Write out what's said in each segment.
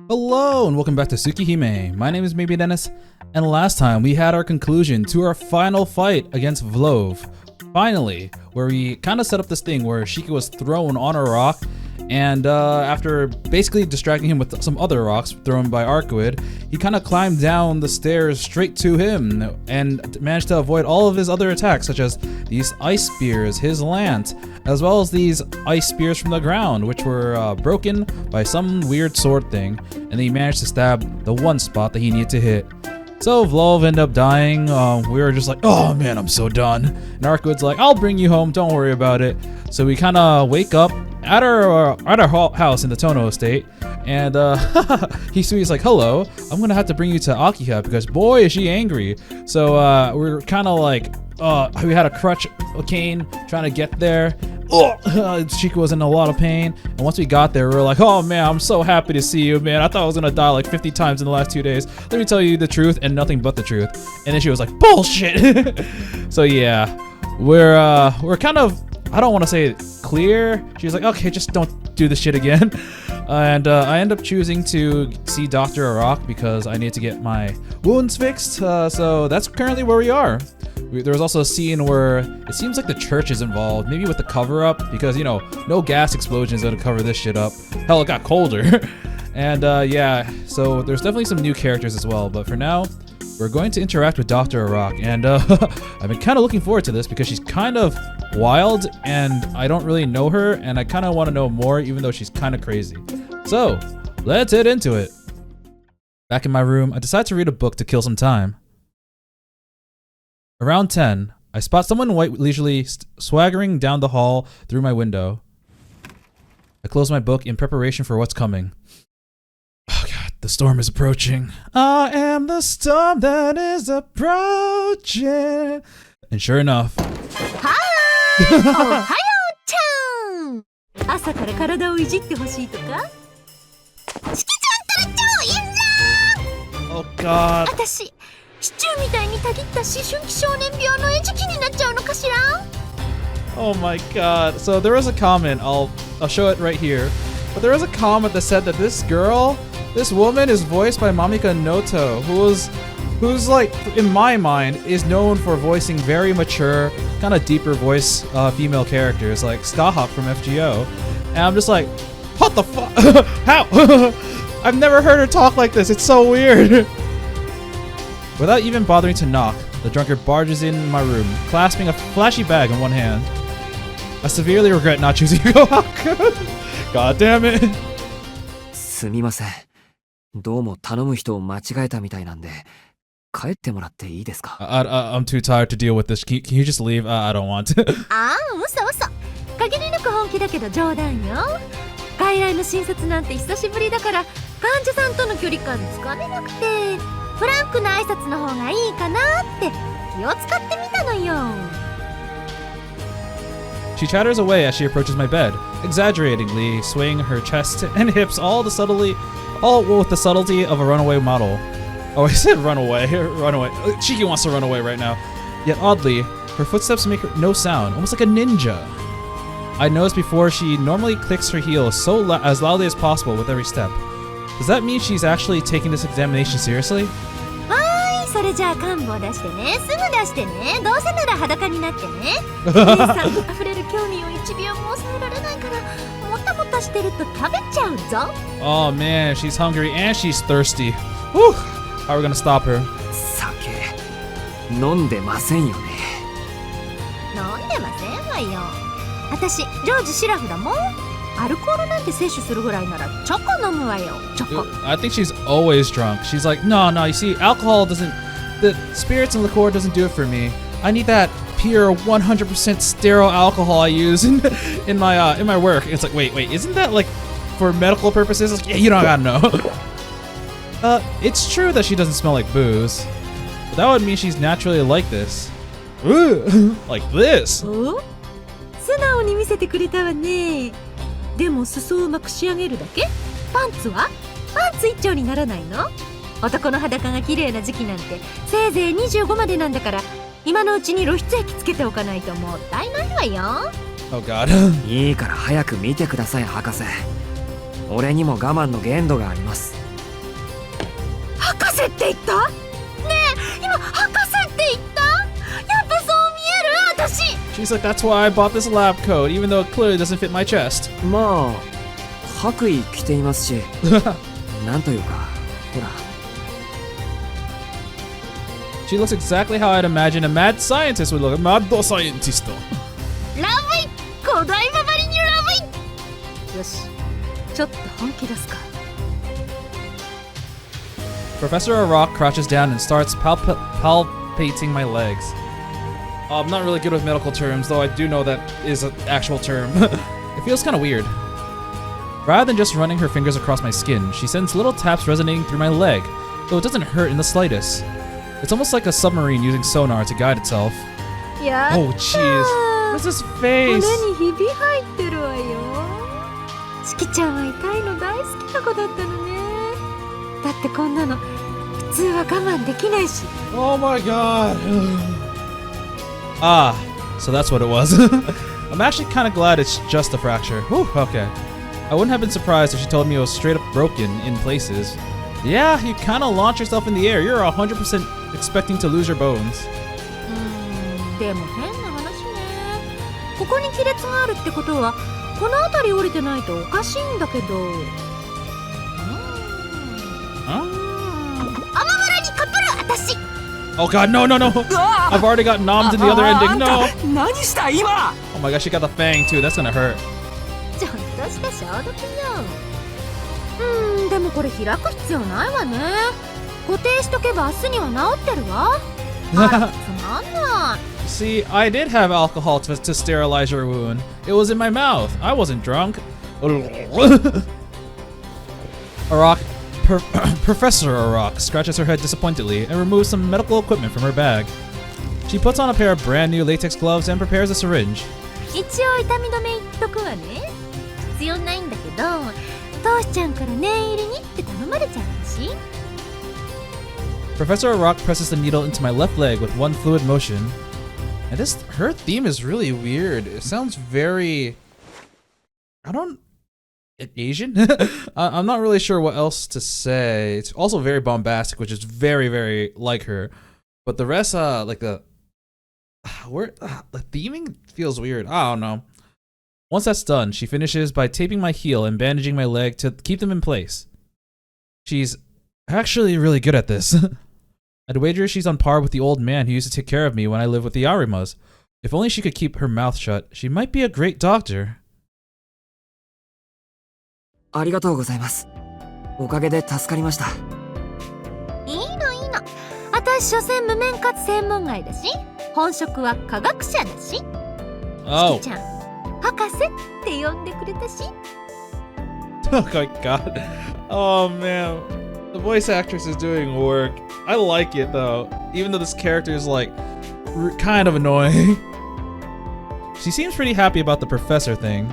Hello and welcome back to Tsukihime. My name is Maybe Dennis, and last time we had our conclusion to our final fight against Vlove. Finally, where we kind of set up this thing where Shiki was thrown on a rock, and after basically distracting him with some other rocks thrown by Arcuied, he kind of climbed down the stairs straight to him and managed to avoid all of his other attacks, such as these ice spears, his lance, as well as these ice spears from the ground, which were broken by some weird sword thing, and then he managed to stab the one spot that he needed to hit. So Vlove ended up dying. We were just like, oh man, I'm so done. And Arcuied's like, I'll bring you home, don't worry about it. So we kind of wake up at our house in the Tohno estate, and he's like, hello, I'm gonna have to bring you to Akiha because boy is she angry. So we're kind of like, we had a cane trying to get there. Shiki was in a lot of pain, and once we got there, we were like, oh man, I'm so happy to see you, man. I thought I was gonna die like 50 times in the last 2 days. Let me tell you the truth and nothing but the truth. And then she was like, bullshit. So yeah, we're kind of, I don't want to say clear. She was like, okay, just don't do this shit again. And I end up choosing to see Dr. Arck because I need to get my wounds fixed. So that's currently where we are. There was also a scene where it seems like the church is involved, maybe with the cover-up, because, you know, no gas explosions that'll cover this shit up. Hell, it got colder. And yeah, so there's definitely some new characters as well, but for now, we're going to interact with Dr. Arck, and I've been kind of looking forward to this because she's kind of wild, and I don't really know her, and I kind of want to know more, even though she's kind of crazy. So, let's head into it. Back in my room, I decide to read a book to kill some time. Around 10, I spot someone white leisurely swaggering down the hall through my window. I close my book in preparation for what's coming. Oh god, the storm is approaching. I am the storm that is approaching. And sure enough. Hi! Ohayo-chan! 朝から体をいじってほしいとか? Oh god. 私、シチューみたいにたぎった思春期少年病の餌食になっちゃうのかしら? Oh my god. So there was a comment, I'll show it right here. But there was a comment that said that this woman is voiced by Mamika Noto, who's like, in my mind, is known for voicing very mature, kind of deeper voice female characters like Skahawk from FGO. And I'm just like, what the fuck? How? I've never heard her talk like this, it's so weird. Without even bothering to knock, the drunkard barges in my room, clasping a flashy bag in one hand. I severely regret not choosing Gohaku. God damn it. すみません。どうも頼む人を間違えたみたいなんで、帰ってもらっていいですか? I'm too tired to deal with this. Can you just leave? I don't want to. 嘘。限りなく本気だけど冗談よ。外来の診察なんて久しぶりだから、患者さんとの距離感つかめなくて、フランクな挨拶の方がいいかなって気を使ってみたのよ。She chatters away as she approaches my bed, exaggeratingly swaying her chest and hips, all with the subtlety of a runaway model. Oh, I said runaway. Shiki wants to run away right now. Yet oddly, her footsteps make no sound, almost like a ninja. I noticed before she normally clicks her heels as loudly as possible with every step. Does that mean she's actually taking this examination seriously? はい、それじゃあカンボを出してね。すぐ出してね。どうせなら裸になってね。姉さんの溢れる興味を1秒も抑えられないから、もたもたしてると食べちゃうぞ。Oh man, she's hungry and she's thirsty. Whew. How are we gonna stop her? 酒、飲んでませんよね。飲んでませんわよ。私、ジョージシラフだもん。アルコールなんて摂取するぐらいならチョコ飲むわよ。チョコ。I think she's always drunk. She's like, no, you see, the spirits and liqueur doesn't do it for me. I need that pure 100% sterile alcohol I use in my work. It's like, wait, isn't that like for medical purposes? Like, yeah, you don't gotta know. It's true that she doesn't smell like booze, but that would mean she's naturally like this. Like this. 素直に見せてくれたわね。でも裾をうまく仕上げるだけ？パンツは？パンツ一丁にならないの？男の裸が綺麗な時期なんてせいぜい25までなんだから、今のうちに露出液つけておかないともったいないわよ。Oh god. いいから早く見てください、博士。俺にも我慢の限度があります。士って言った？ねえ、今博士って言った？やっぱそう見える私。 She's like, that's why I bought this lab coat, even though it clearly doesn't fit my chest. まあ白衣着ていますしなんというかほら She looks exactly how I'd imagine a mad scientist would look. A mad scientist. ラブイ、古代ママリにラブイ。よし、ちょっと本気出すか。Professor Arck crouches down and starts palpating my legs. I'm not really good with medical terms, though I do know that is an actual term. It feels kind of weird. Rather than just running her fingers across my skin, she sends little taps resonating through my leg, though it doesn't hurt in the slightest. It's almost like a submarine using sonar to guide itself. やったー。 Oh, jeez. What's his face? 骨にひび入ってるわよ。しきちゃんは痛いの大好きな子だったのね。だってこんなの普通は我慢できないし。 Oh my god. Ah, so that's what it was. I'm actually kind of glad it's just a fracture. Whew, okay. I wouldn't have been surprised if she told me it was straight up broken in places. Yeah, you kind of launch yourself in the air. You're 100% expecting to lose your bones. でも変な話ね。ここに亀裂があるってことはこの辺り降りてないとおかしいんだけど。雨村にかぶる私。 Oh god, no, no, no. I've already got nommed in the other ending. No. 何した今 Oh my gosh, she got the fang too. That's gonna hurt. ちょっとした消毒よ。でもこれ開く必要ないわね。固定しとけば明日には治ってるわ。つまんない。 See, I did have alcohol to sterilize your wound. It was in my mouth. I wasn't drunk. Arck, Professor Arck scratches her head disappointedly and removes some medical equipment from her bag. She puts on a pair of brand new latex gloves and prepares a syringe. 一応痛み止め言っとくわね。必要ないんだけど、トシちゃんから念入りにって頼まれちゃうし。 Professor Arck presses the needle into my left leg with one fluid motion. And her theme is really weird. It sounds very, Asian? I'm not really sure what else to say. It's also very bombastic, which is very, very like her. But the rest, the theming feels weird. I don't know. Once that's done, she finishes by taping my heel and bandaging my leg to keep them in place. She's actually really good at this. I'd wager she's on par with the old man who used to take care of me when I lived with the Arimas. If only she could keep her mouth shut, she might be a great doctor. ありがとうございます。おかげで助かりました。いいのいいの。私所詮無面かつ専門外だし、本職は科学者だし。Oh. しきちゃん、博士って呼んでくれたし。Oh my god. Oh man. The voice actress is doing work. I like it though, even though this character is like kind of annoying. She seems pretty happy about the professor thing.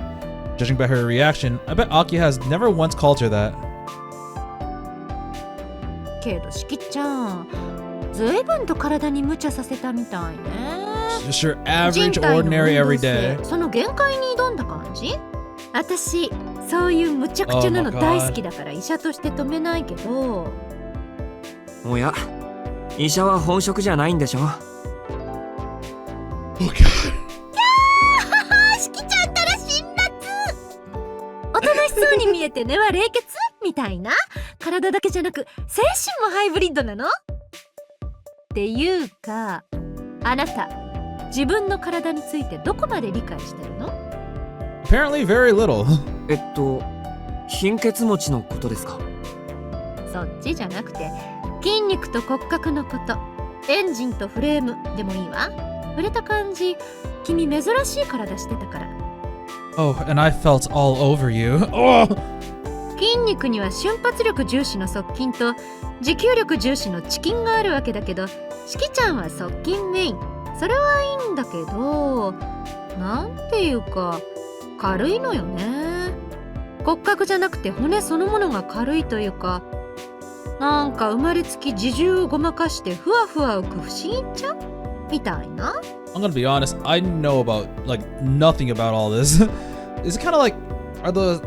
Judging by her reaction, I bet Akiha has never once called her that. けどしきちゃん、ずいぶんと体に無茶させたみたいね。Just your average, ordinary, everyday. その限界に挑んだ感じ？私、そういう無茶苦茶なの大好きだから医者として止めないけど。おや、医者は本職じゃないんでしょ。Oh god. しきちゃんたら辛辣。おとなしそうに見えて根は冷血みたいな。体だけじゃなく精神もハイブリッドなの？っていうか、あなた自分の体についてどこまで理解してるの？ Apparently very little. 貧血持ちのことですか？そっちじゃなくて筋肉と骨格のこと。エンジンとフレームでもいいわ。触れた感じ、君珍しい体してたから。 Oh, and I felt all over you. Oh! 筋肉には瞬発力重視の側筋と持久力重視の遅筋があるわけだけど、しきちゃんは側筋メイン。それはいいんだけど、なんていうか軽いのよね。骨格じゃなくて骨そのものが軽いというか、なんか生まれつき自重をごまかしてふわふわ浮く不思議ちゃんみたいな。 I'm gonna be honest, I know about nothing about all this. Is it kind of like, are the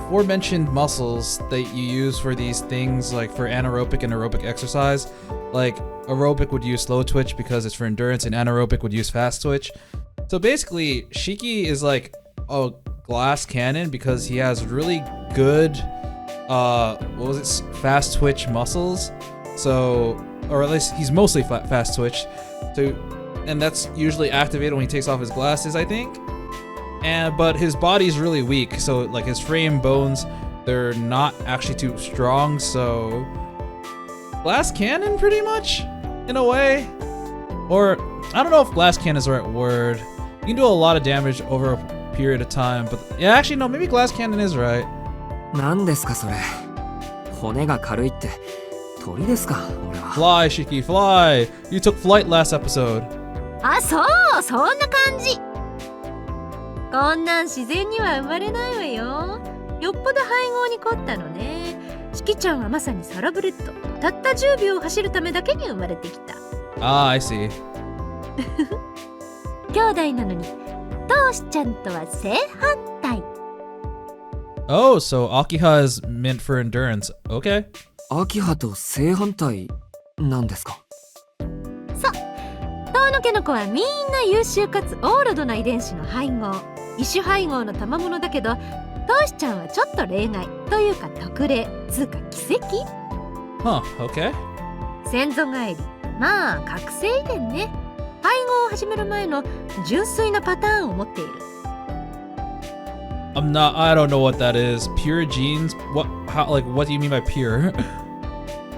aforementioned muscles that you use for these things, like for anaerobic and aerobic exercise. Like aerobic would use slow twitch because it's for endurance, and anaerobic would use fast twitch. So basically, Shiki is like a glass cannon because he has really good, fast twitch muscles. So, or at least he's mostly fast twitch. So, and that's usually activated when he takes off his glasses, I think. But his body's really weak, so like his frame bones, they're not actually too strong. So, glass cannon, pretty much, in a way. Or I don't know if glass cannon is the right word. You can do a lot of damage over a period of time, but yeah, actually no, maybe glass cannon is right. 何ですかそれ。骨が軽いって鳥ですか俺は。Fly, Shiki, fly! You took flight last episode. あ、そう、そんな感じ。こんなん自然には生まれないわよ。よっぽど配合に凝ったのね。しきちゃんはまさにサラブレッド。たった10秒走るためだけに生まれてきた。Ah, I see. 兄弟なのに、トーシちゃんとは正反対。Oh, so Akiha is meant for endurance. Okay. アキハと正反対なんですか。そう。遠野家の子はみんな優秀かつオーロドな遺伝子の配合。異種配合の賜物だけど、トーシちゃんはちょっと例外というか特例つうか奇跡。Huh, okay. 先祖返り。まあ覚醒遺伝ね。配合を始める前の純粋なパターンを持っている。I don't know what that is. Pure genes? What do you mean by pure?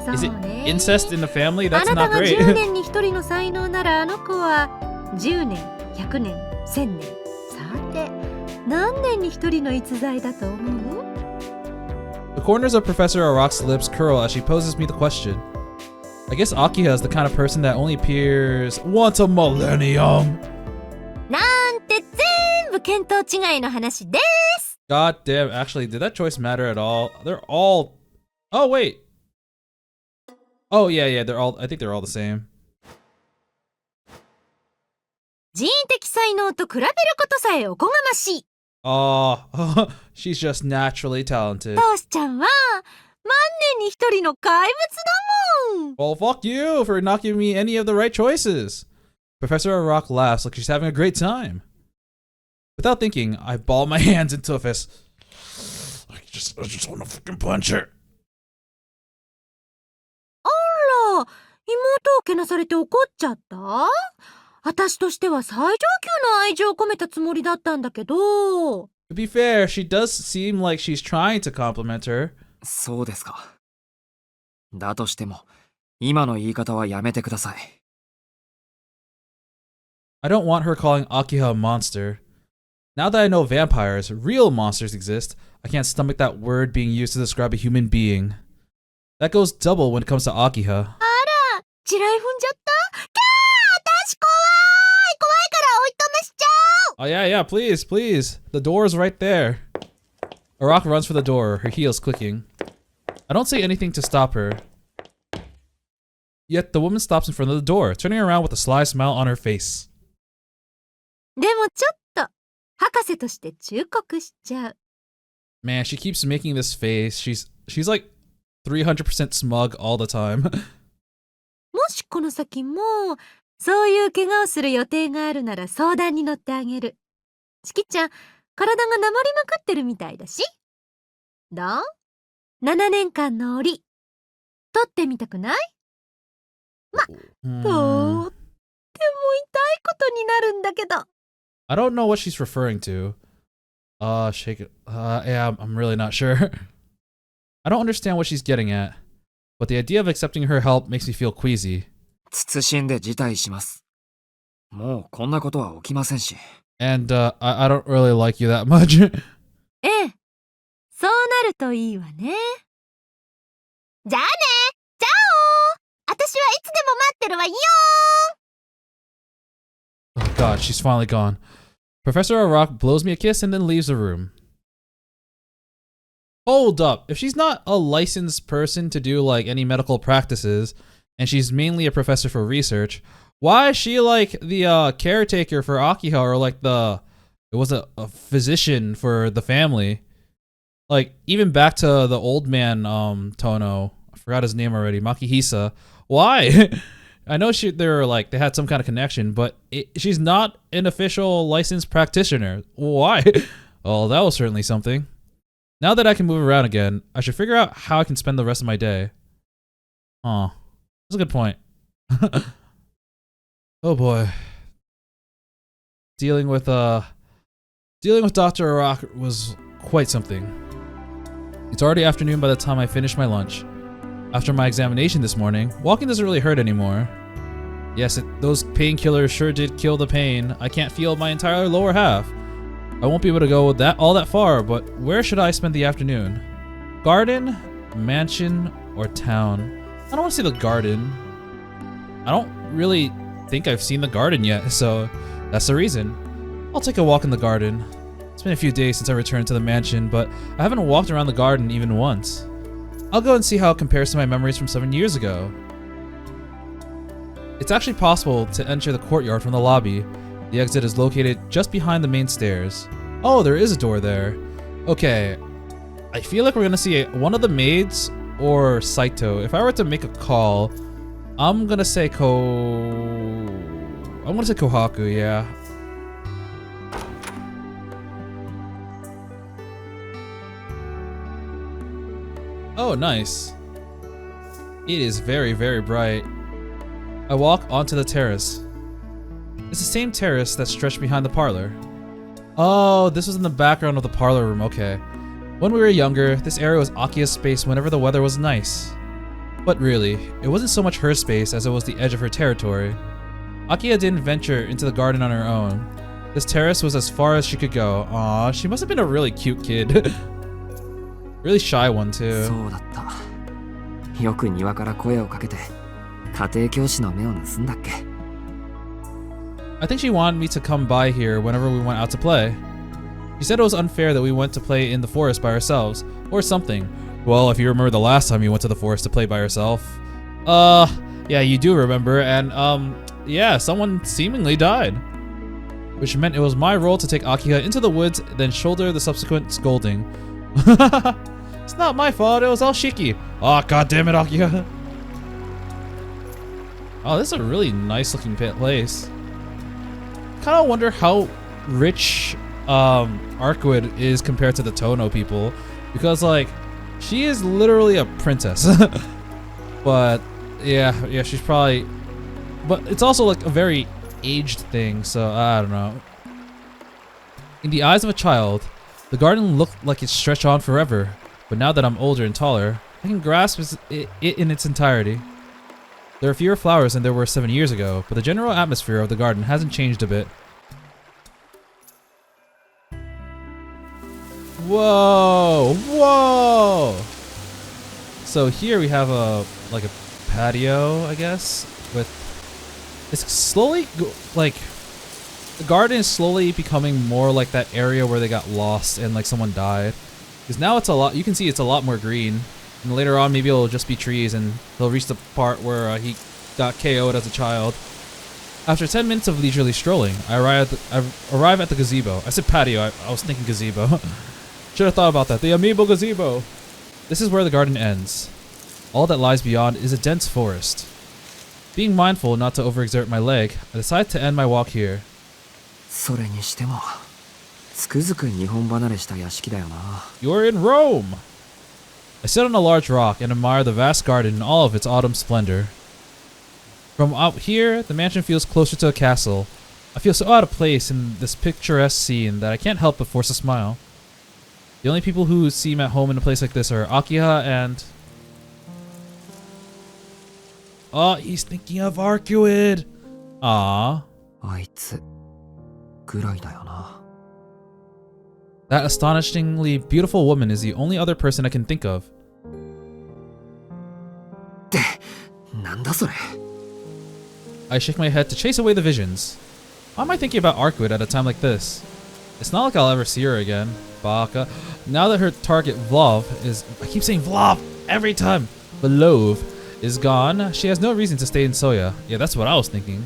そうね。 Is it incest in the family? あ That's なた not が great. 10年に1人の才能ならあの子は10年、100年、1000年。さて、何年に1人の逸材だと思う？ The corners of Professor Arrock's lips curl as she poses me the question. I guess Akiha is the kind of person that only appears once a millennium. なんて全部見当違いの話です。 God damn, actually, did that choice matter at all? They're all... Oh, wait. Oh, yeah, I think they're all the same. 人的才能と比べることさえおこがましい。Oh, she's just naturally talented. トーシちゃんは万年に1人の怪物だもん。 Well, fuck you for not giving me any of the right choices. Professor Arck laughs like she's having a great time. Without thinking, I ball my hands into a fist. I just want to fucking punch her. あら、妹をけなされて怒っちゃった？私としては最上級の愛情を込めたつもりだったんだけど。To be fair, she does seem like she's trying to compliment her. そうですか。だとしても、今の言い方はやめてください。I don't want her calling Akiha a monster. Now that I know vampires, real monsters exist, I can't stomach that word being used to describe a human being. That goes double when it comes to Akiha. あら、地雷踏んじゃった？キャー、私怖い！怖いから追いかましちゃう！ Oh yeah, please. The door's right there. Arck runs for the door, her heels clicking. I don't say anything to stop her. Yet the woman stops in front of the door, turning around with a sly smile on her face. でもちょっと、博士として忠告しちゃう。Man, she keeps making this face. She's like 300% smug all the time. もしこの先も、そういう怪我をする予定があるなら相談に乗ってあげる。しきちゃん、体がなまりまくってるみたいだし。どう？ 7 年間の檻、取ってみたくない？ま、とっても痛いことになるんだけど。I don't know what she's referring to. Shake it. Yeah, I'm really not sure. I don't understand what she's getting at, but the idea of accepting her help makes me feel queasy. 謹んで辞退します。もうこんなことは起きませんし。And I don't really like you that much. ええ、そうなるといいわね。じゃあね、じゃあおー、私はいつでも待ってるわよー。 Oh god, she's finally gone. Professor Arck blows me a kiss and then leaves the room. Hold up. If she's not a licensed person to do like any medical practices, and she's mainly a professor for research, why is she like the caretaker for Akiha, or like it was a physician for the family? Like, even back to the old man, Tohno. I forgot his name already. Makihisa. Why? I know they were like, they had some kind of connection, but she's not an official licensed practitioner. Why? Oh, that was certainly something. Now that I can move around again, I should figure out how I can spend the rest of my day. Oh, that's a good point. Oh boy. Dealing with Dr. Arck was quite something. It's already afternoon by the time I finish my lunch. After my examination this morning, walking doesn't really hurt anymore. Yes, those painkillers sure did kill the pain. I can't feel my entire lower half. I won't be able to go all that far, but where should I spend the afternoon? Garden, mansion, or town? I don't want to see the garden. I don't really think I've seen the garden yet, so that's the reason. I'll take a walk in the garden. It's been a few days since I returned to the mansion, but I haven't walked around the garden even once. I'll go and see how it compares to my memories from 7 years ago. It's actually possible to enter the courtyard from the lobby. The exit is located just behind the main stairs. Oh, there is a door there. Okay, I feel like we're gonna see one of the maids or Saito. If I were to make a call, I'm gonna say Kohaku, yeah. Oh, nice. It is very, very bright. I walk onto the terrace. It's the same terrace that stretched behind the parlor. Oh, this was in the background of the parlor room, okay. When we were younger, this area was Akiha's space whenever the weather was nice. But really, it wasn't so much her space as it was the edge of her territory. Akiha didn't venture into the garden on her own. This terrace was as far as she could go. Aw, she must have been a really cute kid. Really shy one too. そうだった。よく庭から声をかけて家庭教師の目を盗んだっけ。I think she wanted me to come by here whenever we went out to play. She said it was unfair that we went to play in the forest by ourselves, or something. Well, if you remember the last time you went to the forest to play by yourself. Yeah, you do remember, and yeah, someone seemingly died. Which meant it was my role to take Akiha into the woods, then shoulder the subsequent scolding. It's not my fault, it was all Shiki. Oh, god damn it, Akiha. Oh, this is a really nice looking place. Kind of wonder how rich Arcuied is compared to the Tohno people, because like she is literally a princess. But yeah, she's probably, but it's also like a very aged thing, so I don't know. In the eyes of a child, the garden looked like it stretched on forever, but now that I'm older and taller, I can grasp it in its entirety. There are fewer flowers than there were 7 years ago, but the general atmosphere of the garden hasn't changed a bit. Whoa! Whoa! So here we have a patio, I guess, with it's slowly like the garden is slowly becoming more like that area where they got lost and like someone died. Because now it's a lot. You can see it's a lot more green. And later on, maybe it'll just be trees, and he'll reach the part where he got KO'd as a child. After 10 minutes of leisurely strolling, I arrive at the gazebo. I said patio. I was thinking gazebo. Should have thought about that. The amiibo gazebo. This is where the garden ends. All that lies beyond is a dense forest. Being mindful not to overexert my leg, I decide to end my walk here. それにしてもつくづく日本離れした屋敷だよな。 You're in Rome! I sit on a large rock and admire the vast garden in all of its autumn splendor. From out here, the mansion feels closer to a castle. I feel so out of place in this picturesque scene that I can't help but force a smile. The only people who seem at home in a place like this are Akiha and... Oh, he's thinking of Arcuied! Aww. あいつぐらいだよな。 That astonishingly beautiful woman is the only other person I can think of. ってなんだそれ。 I shake my head to chase away the visions. Why am I thinking about Arcuied at a time like this? It's not like I'll ever see her again. Baka. Now that her target Vlov is... I keep saying Vlov every time. Vlov is gone. She has no reason to stay in Soya. Yeah, that's what I was thinking.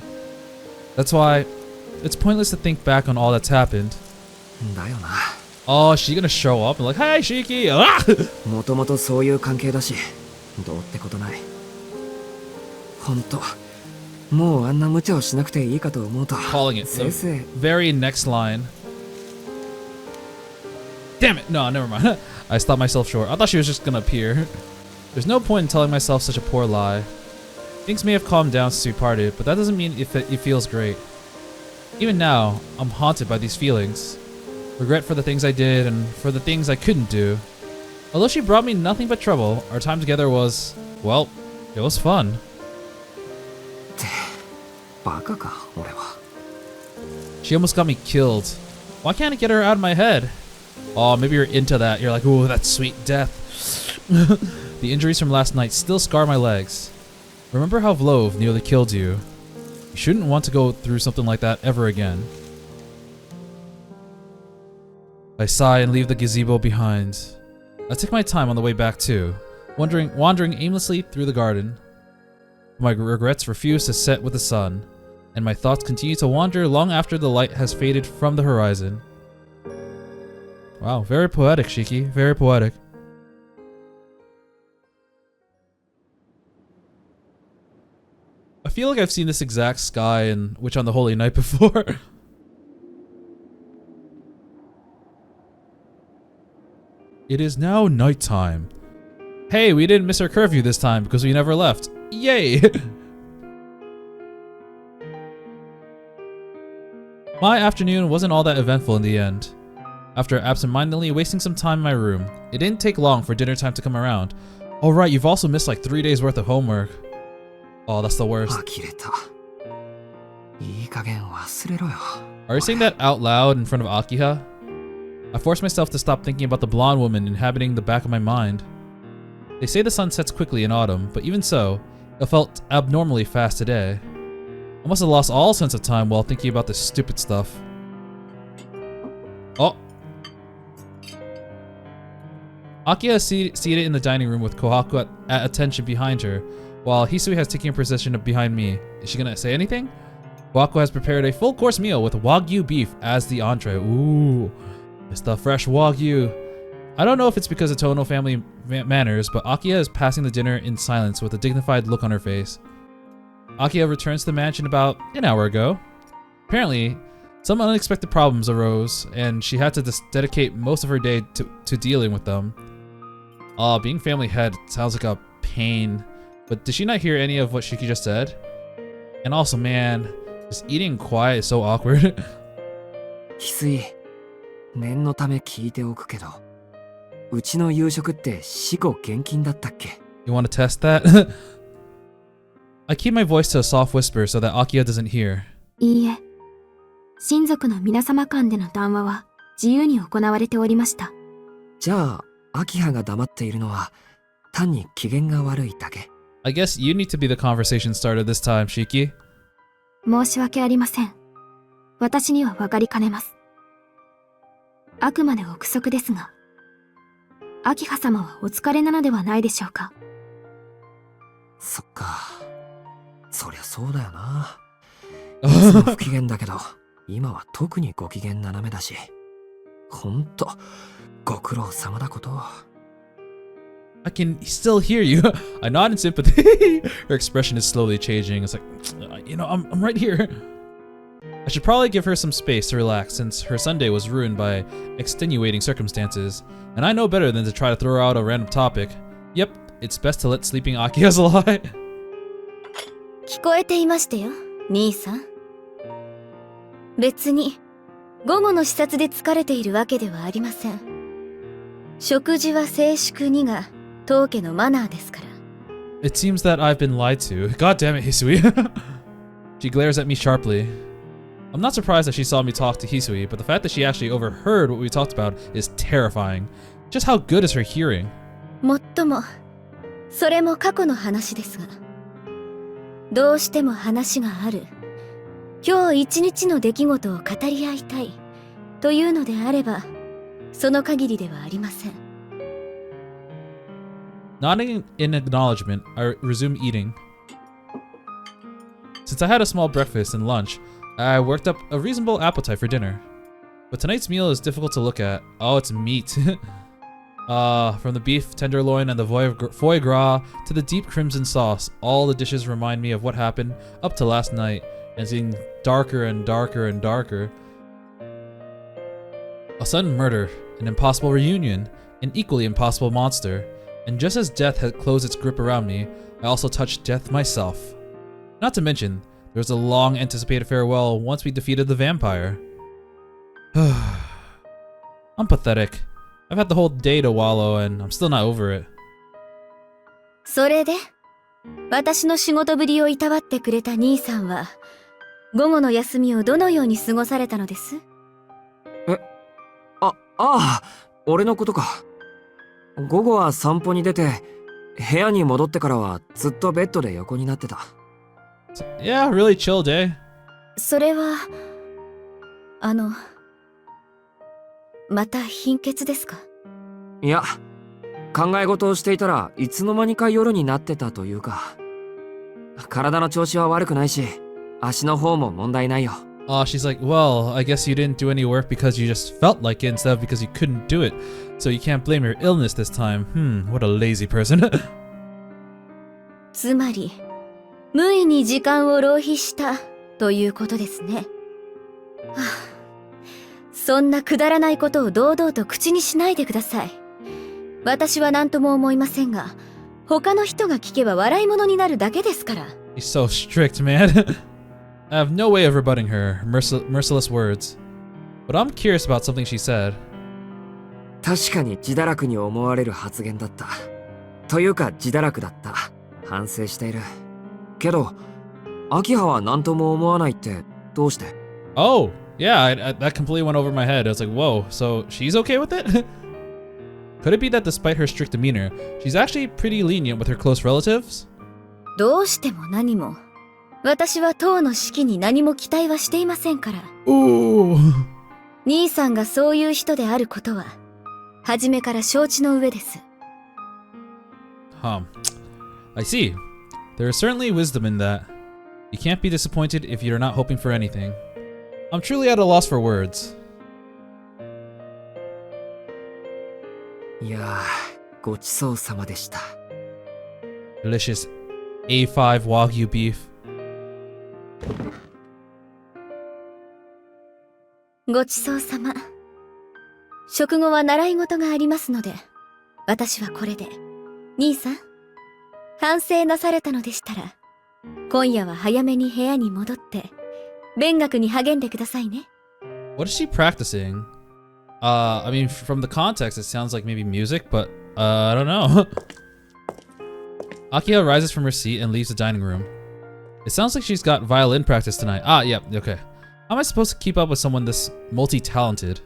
That's why it's pointless to think back on all that's happened. だよな。Oh, she gonna show up and like, hey, Shiki! Ah! もともとそういう関係だし、どうってことない。ほんと、もうあんな無茶をしなくていいかと思うと。Calling it. せいぜい。 Very next line. Damn it! No, never mind. I stopped myself short. I thought she was just gonna appear. There's no point in telling myself such a poor lie. Things may have calmed down since we parted, but that doesn't mean it feels great. Even now, I'm haunted by these feelings. Regret for the things I did and for the things I couldn't do. Although she brought me nothing but trouble, our time together was, well, it was fun. バカか、俺は。 She almost got me killed. Why can't I get her out of my head? Oh, maybe you're into that. You're like, ooh, that sweet death. The injuries from last night still scar my legs. Remember how Vlove nearly killed you? You shouldn't want to go through something like that ever again. I sigh and leave the gazebo behind. I take my time on the way back too, wandering aimlessly through the garden. My regrets refuse to set with the sun, and my thoughts continue to wander long after the light has faded from the horizon. Wow, very poetic, Shiki. Very poetic. I feel like I've seen this exact sky in Witch on the Holy Night before. It is now nighttime. Hey, we didn't miss our curfew this time because we never left. Yay! My afternoon wasn't all that eventful in the end. After absentmindedly wasting some time in my room, it didn't take long for dinner time to come around. Oh right, you've also missed like 3 days worth of homework. Oh, that's the worst. Are you saying that out loud in front of Akiha? I forced myself to stop thinking about the blonde woman inhabiting the back of my mind. They say the sun sets quickly in autumn, but even so, it felt abnormally fast today. I must have lost all sense of time while thinking about this stupid stuff. Oh! Akiha is seated in the dining room with Kohaku at attention behind her, while Hisui has taken a position behind me. Is she gonna say anything? Kohaku has prepared a full-course meal with Wagyu beef as the entree. Ooh, it's the fresh Wagyu. I don't know if it's because of Tohno family manners, but Akiha is passing the dinner in silence with a dignified look on her face. Akiha returns to the mansion about an hour ago. Apparently, some unexpected problems arose, and she had to dedicate most of her day to dealing with them. Being family head sounds like a pain. But did she not hear any of what Shiki just said? And also, man, just eating quiet is so awkward. Hisui, 念のため聞いておくけど、うちの夕食って死後現金だったっけ? You want to test that? I keep my voice to a soft whisper so that Akiha doesn't hear. いいえ、親族の皆様間での談話は自由に行われておりました。じゃあ、Akihaが黙っているのは単に機嫌が悪いだけ? I guess you need to be the conversation starter this time, Shiki. 申し訳ありません。私にはわかりかねます。あくまで憶測ですが、秋葉様はお疲れなのではないでしょうか。そっか。そりゃそうだよな。いつも不機嫌だけど、今は特にご機嫌斜めだし。ほんと、ご苦労様だこと。I can still hear you. I nod in sympathy. Her expression is slowly changing. It's like, you know, I'm right here. I should probably give her some space to relax since her Sunday was ruined by extenuating circumstances, and I know better than to try to throw out a random topic. Yep, it's best to let sleeping Akiha's lie. 聞こえていましたよ、兄さん。別に午後の視察で疲れているわけではありません。食事は静粛にが当家のマナーですから。It seems that I've been lied to. God damn it, Hisui. She glares at me sharply. I'm not surprised that she saw me talk to Hisui, but the fact that she actually overheard what we talked about is terrifying. Just how good is her hearing? もっとも、それも過去の話ですが、どうしても話がある。今日一日の出来事を語り合いたいというのであれば、その限りではありません。Nodding in acknowledgement, I resume eating. Since I had a small breakfast and lunch, I worked up a reasonable appetite for dinner. But tonight's meal is difficult to look at. Oh, it's meat. From the beef tenderloin and the foie gras to the deep crimson sauce, all the dishes remind me of what happened up to last night, and it's getting darker and darker and darker. A sudden murder, an impossible reunion, an equally impossible monster, and just as death had closed its grip around me, I also touched death myself. Not to mention, there was a long anticipated farewell once we defeated the vampire. I'm pathetic. I've had the whole day to wallow and I'm still not over it. それで、私の仕事ぶりをいたわってくれた兄さんは、午後の休みをどのように過ごされたのです？俺のことか。午後は散歩に出て、部屋に戻ってからはずっとベッドで横になってた。Yeah, really chill day. それは、また貧血ですか？いや、考え事をしていたらいつの間にか夜になってたというか、体の調子は悪くないし、足の方も問題ないよ。She's like, well, I guess you didn't do any work because you just felt like it instead of because you couldn't do it. So you can't blame your illness this time. What a lazy person. つまり、無意に時間を浪費したということですね。はあ、そんなくだらないことを堂々と口にしないでください。私は何とも思いませんが、他の人が聞けば笑い物になるだけですから。He's so strict, man. I have no way of rebutting her merciless words. But I'm curious about something she said. 確かに自堕落に思われる発言だった。というか自堕落だった。反省している。けど、秋葉は何とも思わないってどうして？ Oh, yeah, that completely went over my head. I was like, whoa, so she's okay with it? Could it be that despite her strict demeanor, she's actually pretty lenient with her close relatives? どうしても何も。私は当の式に何も期待はしていませんから。兄さんがそういう人であることは、初めから承知の上です。I see. There is certainly wisdom in that. You can't be disappointed if you're not hoping for anything. I'm truly at a loss for words. いやー、ごちそうさまでした。Delicious A5 Wagyu beef. ごちそうさま。食後は習い事がありますので、私はこれで。兄さん、反省なされたのでしたら、今夜は早めに部屋に戻って、勉学に励んでくださいね。What is she practicing? I mean, from the context, it sounds like maybe music, but I don't know. Akiha rises from her seat and leaves the dining room. It sounds like she's got violin practice tonight. Yeah, okay. How am I supposed to keep up with someone this multi-talented?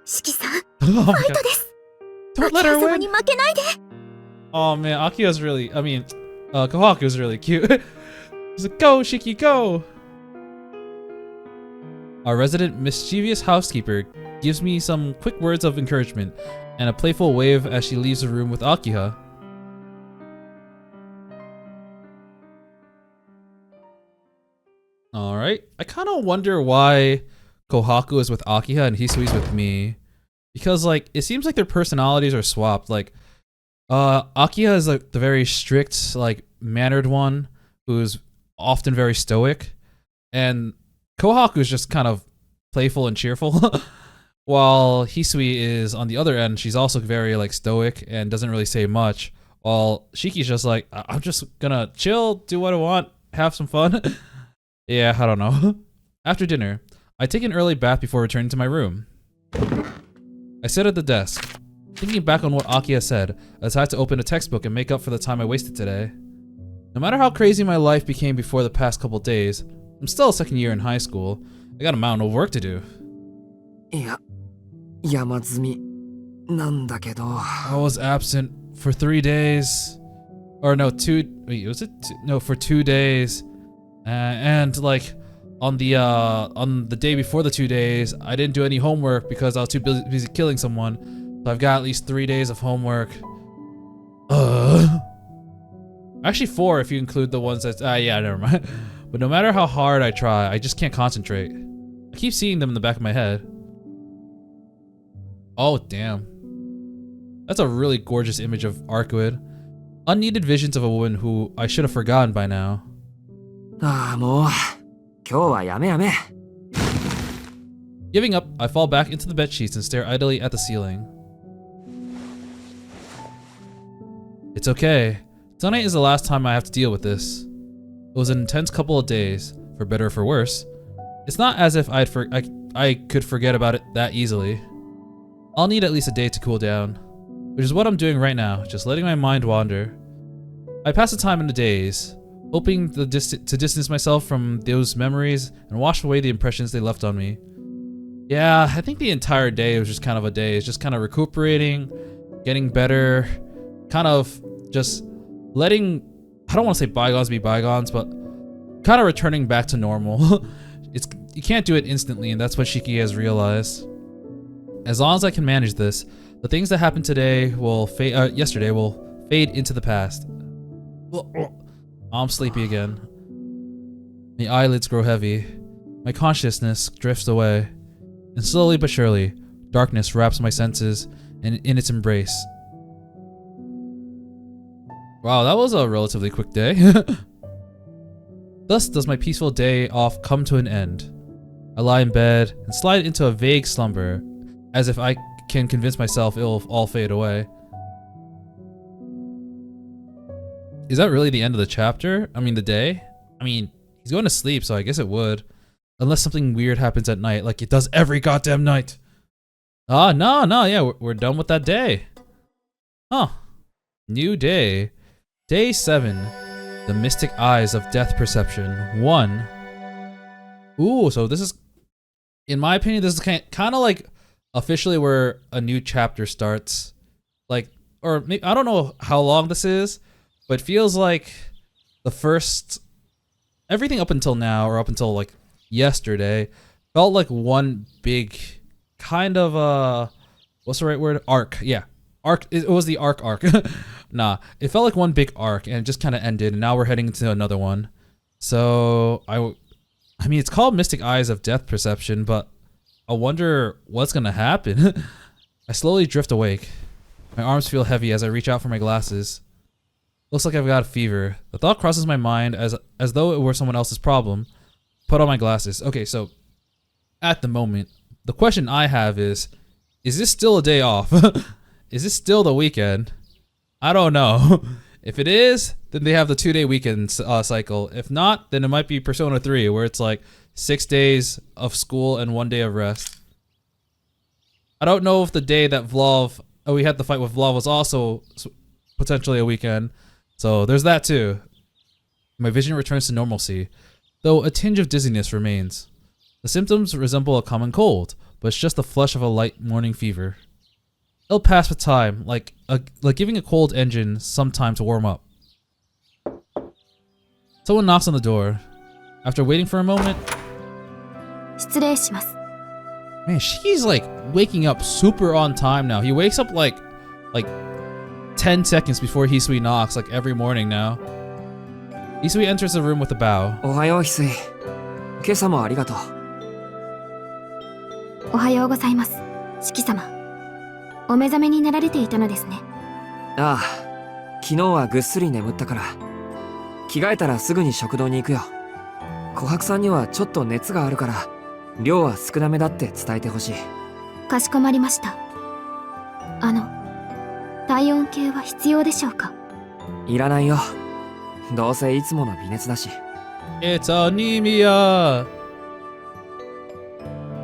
四季さん、 Oh フ my ァイ god. トです。 Don't let her 秋葉様 win. に負けないで。Oh man, Akiha's really, Kohaku's really cute. He's like, go, Shiki, go! Our resident mischievous housekeeper gives me some quick words of encouragement and a playful wave as she leaves the room with Akiha. Alright, I kind of wonder why Kohaku is with Akiha and Hisui's with me. Because, like, it seems like their personalities are swapped. Like, Akiha is like the very strict, like, mannered one who's often very stoic. And Kohaku is just kind of playful and cheerful. While Hisui is on the other end, she's also very, like, stoic and doesn't really say much. While Shiki's just like, I'm just gonna chill, do what I want, have some fun. Yeah, I don't know. After dinner, I take an early bath before returning to my room. I sit at the desk, thinking back on what Akiha said, as I had to open a textbook and make up for the time I wasted today. No matter how crazy my life became before the past couple days, I'm still a second year in high school. I got a mountain of work to do. いや、山積みなんだけど。I was absent for 3 days. Or no, 2, wait, was it? No, for 2 days. And like, on the day before the 2 days, I didn't do any homework because I was too busy killing someone. So I've got at least 3 days of homework. Actually 4 if you include the ones that, yeah, never mind. But no matter how hard I try, I just can't concentrate. I keep seeing them in the back of my head. Oh, damn. That's a really gorgeous image of Arcuied. Unneeded visions of a woman who I should have forgotten by now. ああ、もう、今日はやめやめ。Giving up, I fall back into the bed sheets and stare idly at the ceiling. It's okay. Tonight is the last time I have to deal with this. It was an intense couple of days, for better or for worse. It's not as if I could forget about it that easily. I'll need at least a day to cool down, which is what I'm doing right now, just letting my mind wander. I pass the time in the days, hoping to distance myself from those memories and wash away the impressions they left on me. Yeah, I think the entire day was just kind of a day. It's just kind of recuperating, getting better, kind of just letting, I don't want to say bygones be bygones, but kind of returning back to normal. You can't do it instantly, and that's what Shiki has realized. As long as I can manage this, the things that happened yesterday will fade into the past. I'm sleepy again. My eyelids grow heavy. My consciousness drifts away. And slowly but surely, darkness wraps my senses in its embrace. Wow, that was a relatively quick day. Thus does my peaceful day off come to an end. I lie in bed and slide into a vague slumber, as if I can convince myself it'll all fade away. Is that really the end of the chapter? I mean, the day? I mean, he's going to sleep, so I guess it would. Unless something weird happens at night, like it does every goddamn night. Ah, no, yeah, we're done with that day. Huh. New day. Day 7. The Mystic Eyes of Death Perception 1. Ooh, so this is, in my opinion, this is kind of like officially where a new chapter starts. Like, or maybe, I don't know how long this is, but it feels like the first, everything up until now, or up until like yesterday, felt like one big kind of, what's the right word? Arc. Yeah. Arc. It was the Arck arc. Nah, it felt like one big arc and it just kind of ended, and now we're heading into another one. So I mean, it's called Mystic Eyes of Death Perception, but I wonder what's gonna happen. I slowly drift awake. My arms feel heavy as I reach out for my glasses. Looks like I've got a fever. The thought crosses my mind as though it were someone else's problem. Put on my glasses. Okay, so at the moment, the question I have is this still a day off? Is this still the weekend? I don't know. If it is, then they have the 2-day weekend cycle. If not, then it might be Persona 3, where it's like 6 days of school and 1 day of rest. I don't know if the day that we had the fight with Vlov was also potentially a weekend. So there's that too. My vision returns to normalcy, though a tinge of dizziness remains. The symptoms resemble a common cold, but it's just the flush of a light morning fever. It'll pass with time, like giving a cold engine some time to warm up. Someone knocks on the door. After waiting for a moment, 失礼します。 man, she's like waking up super on time now. He wakes up like 10 seconds before Hisui knocks, like every morning now. Hisui enters the room with a bow. おはよう、翡翠。今朝もありがとう。おはようございます、四季様。お目覚めになられていたのですね。ああ、昨日はぐっすり眠ったから。着替えたらすぐに食堂に行くよ。琥珀さんにはちょっと熱があるから、量は少なめだって伝えてほしい。かしこまりました。体温計は必要でしょうか？いらないよ。どうせいつもの微熱だし。It's anemia.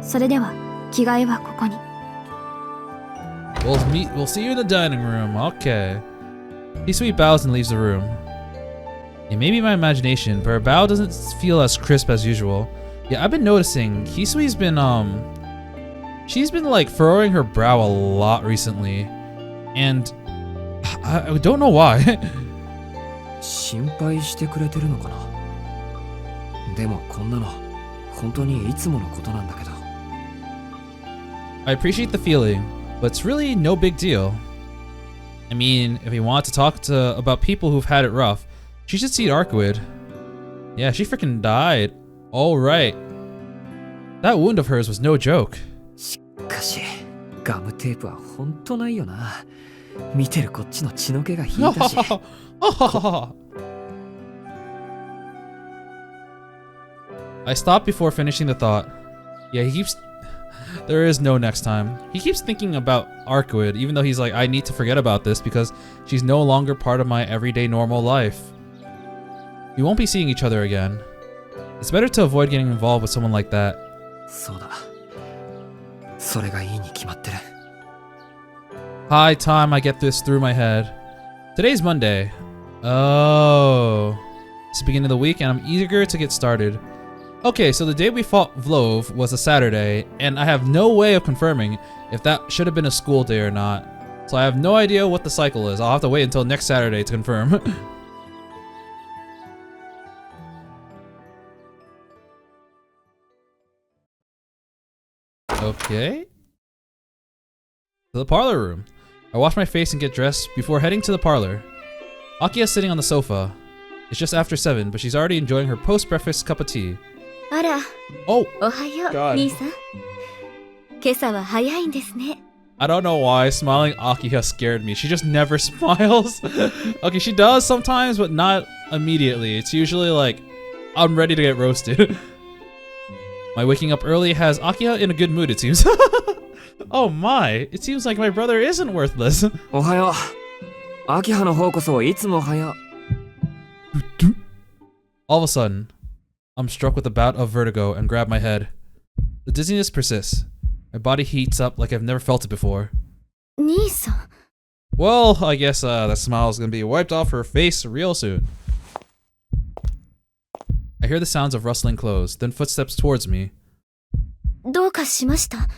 それでは着替えはここに。We'll see you in the dining room. Okay. Hisui bows and leaves the room. It may be my imagination, but her bow doesn't feel as crisp as usual. Yeah, I've been noticing Hisui's been she's been like furrowing her brow a lot recently, and I don't know why. 心配してくれてるのかな。でもこんなの本当にいつものことなんだけど。I appreciate the feeling, but it's really no big deal. I mean, if you want to talk about people who've had it rough, she should see Arcuied. Yeah, she freaking died. All right. That wound of hers was no joke. しかし、ガムテープはほんとないよな。見てるこっちの血の気が引いたし。I stopped before finishing the thought. Yeah, he keeps... There is no next time. He keeps thinking about Arcuied, even though he's like, I need to forget about this because she's no longer part of my everyday normal life. We won't be seeing each other again. It's better to avoid getting involved with someone like that. そうだ。それがいいに決まってる。High time I get this through my head. Today's Monday. Oh. It's the beginning of the week and I'm eager to get started. Okay, so the day we fought Vlove was a Saturday, and I have no way of confirming if that should have been a school day or not. So I have no idea what the cycle is. I'll have to wait until next Saturday to confirm. Okay. To the parlor room. I wash my face and get dressed before heading to the parlor. Akiha's sitting on the sofa. It's just after 7, but she's already enjoying her post-breakfast cup of tea. あら、 Oh, おはよ God. う、兄さん。今朝は早いんですね。 I don't know why smiling Akiha scared me. She just never smiles. Okay, she does sometimes, but not immediately. It's usually like, I'm ready to get roasted. My waking up early has Akiha in a good mood, it seems. Oh my, it seems like my brother isn't worthless. おはよう。秋葉の方こそいつも早う。All of a sudden, I'm struck with a bout of vertigo and grab my head. The dizziness persists. My body heats up like I've never felt it before. 兄さん。 Well, I guess that smile is gonna be wiped off her face real soon. I hear the sounds of rustling clothes, then footsteps towards me. どうかしました？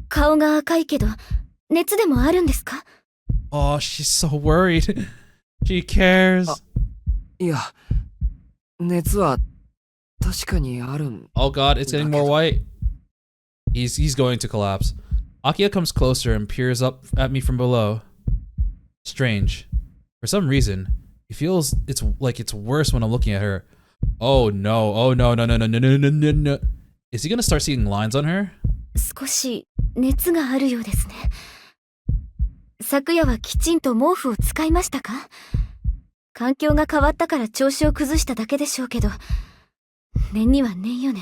顔が赤いけど、熱でもあるんですか？ Oh, she's so worried. She cares. いや、熱は確かにあるん。 Oh god, it's getting more white. He's going to collapse. Akiha comes closer and peers up at me from below. Strange. For some reason, it feels it's worse when I'm looking at her. Oh no, oh no, no, no, no, no, no, no, no, no. Is he gonna start seeing lines on her? 少し熱があるようですね。昨夜はきちんと毛布を使いましたか？環境が変わったから調子を崩しただけでしょうけど、念には念よね。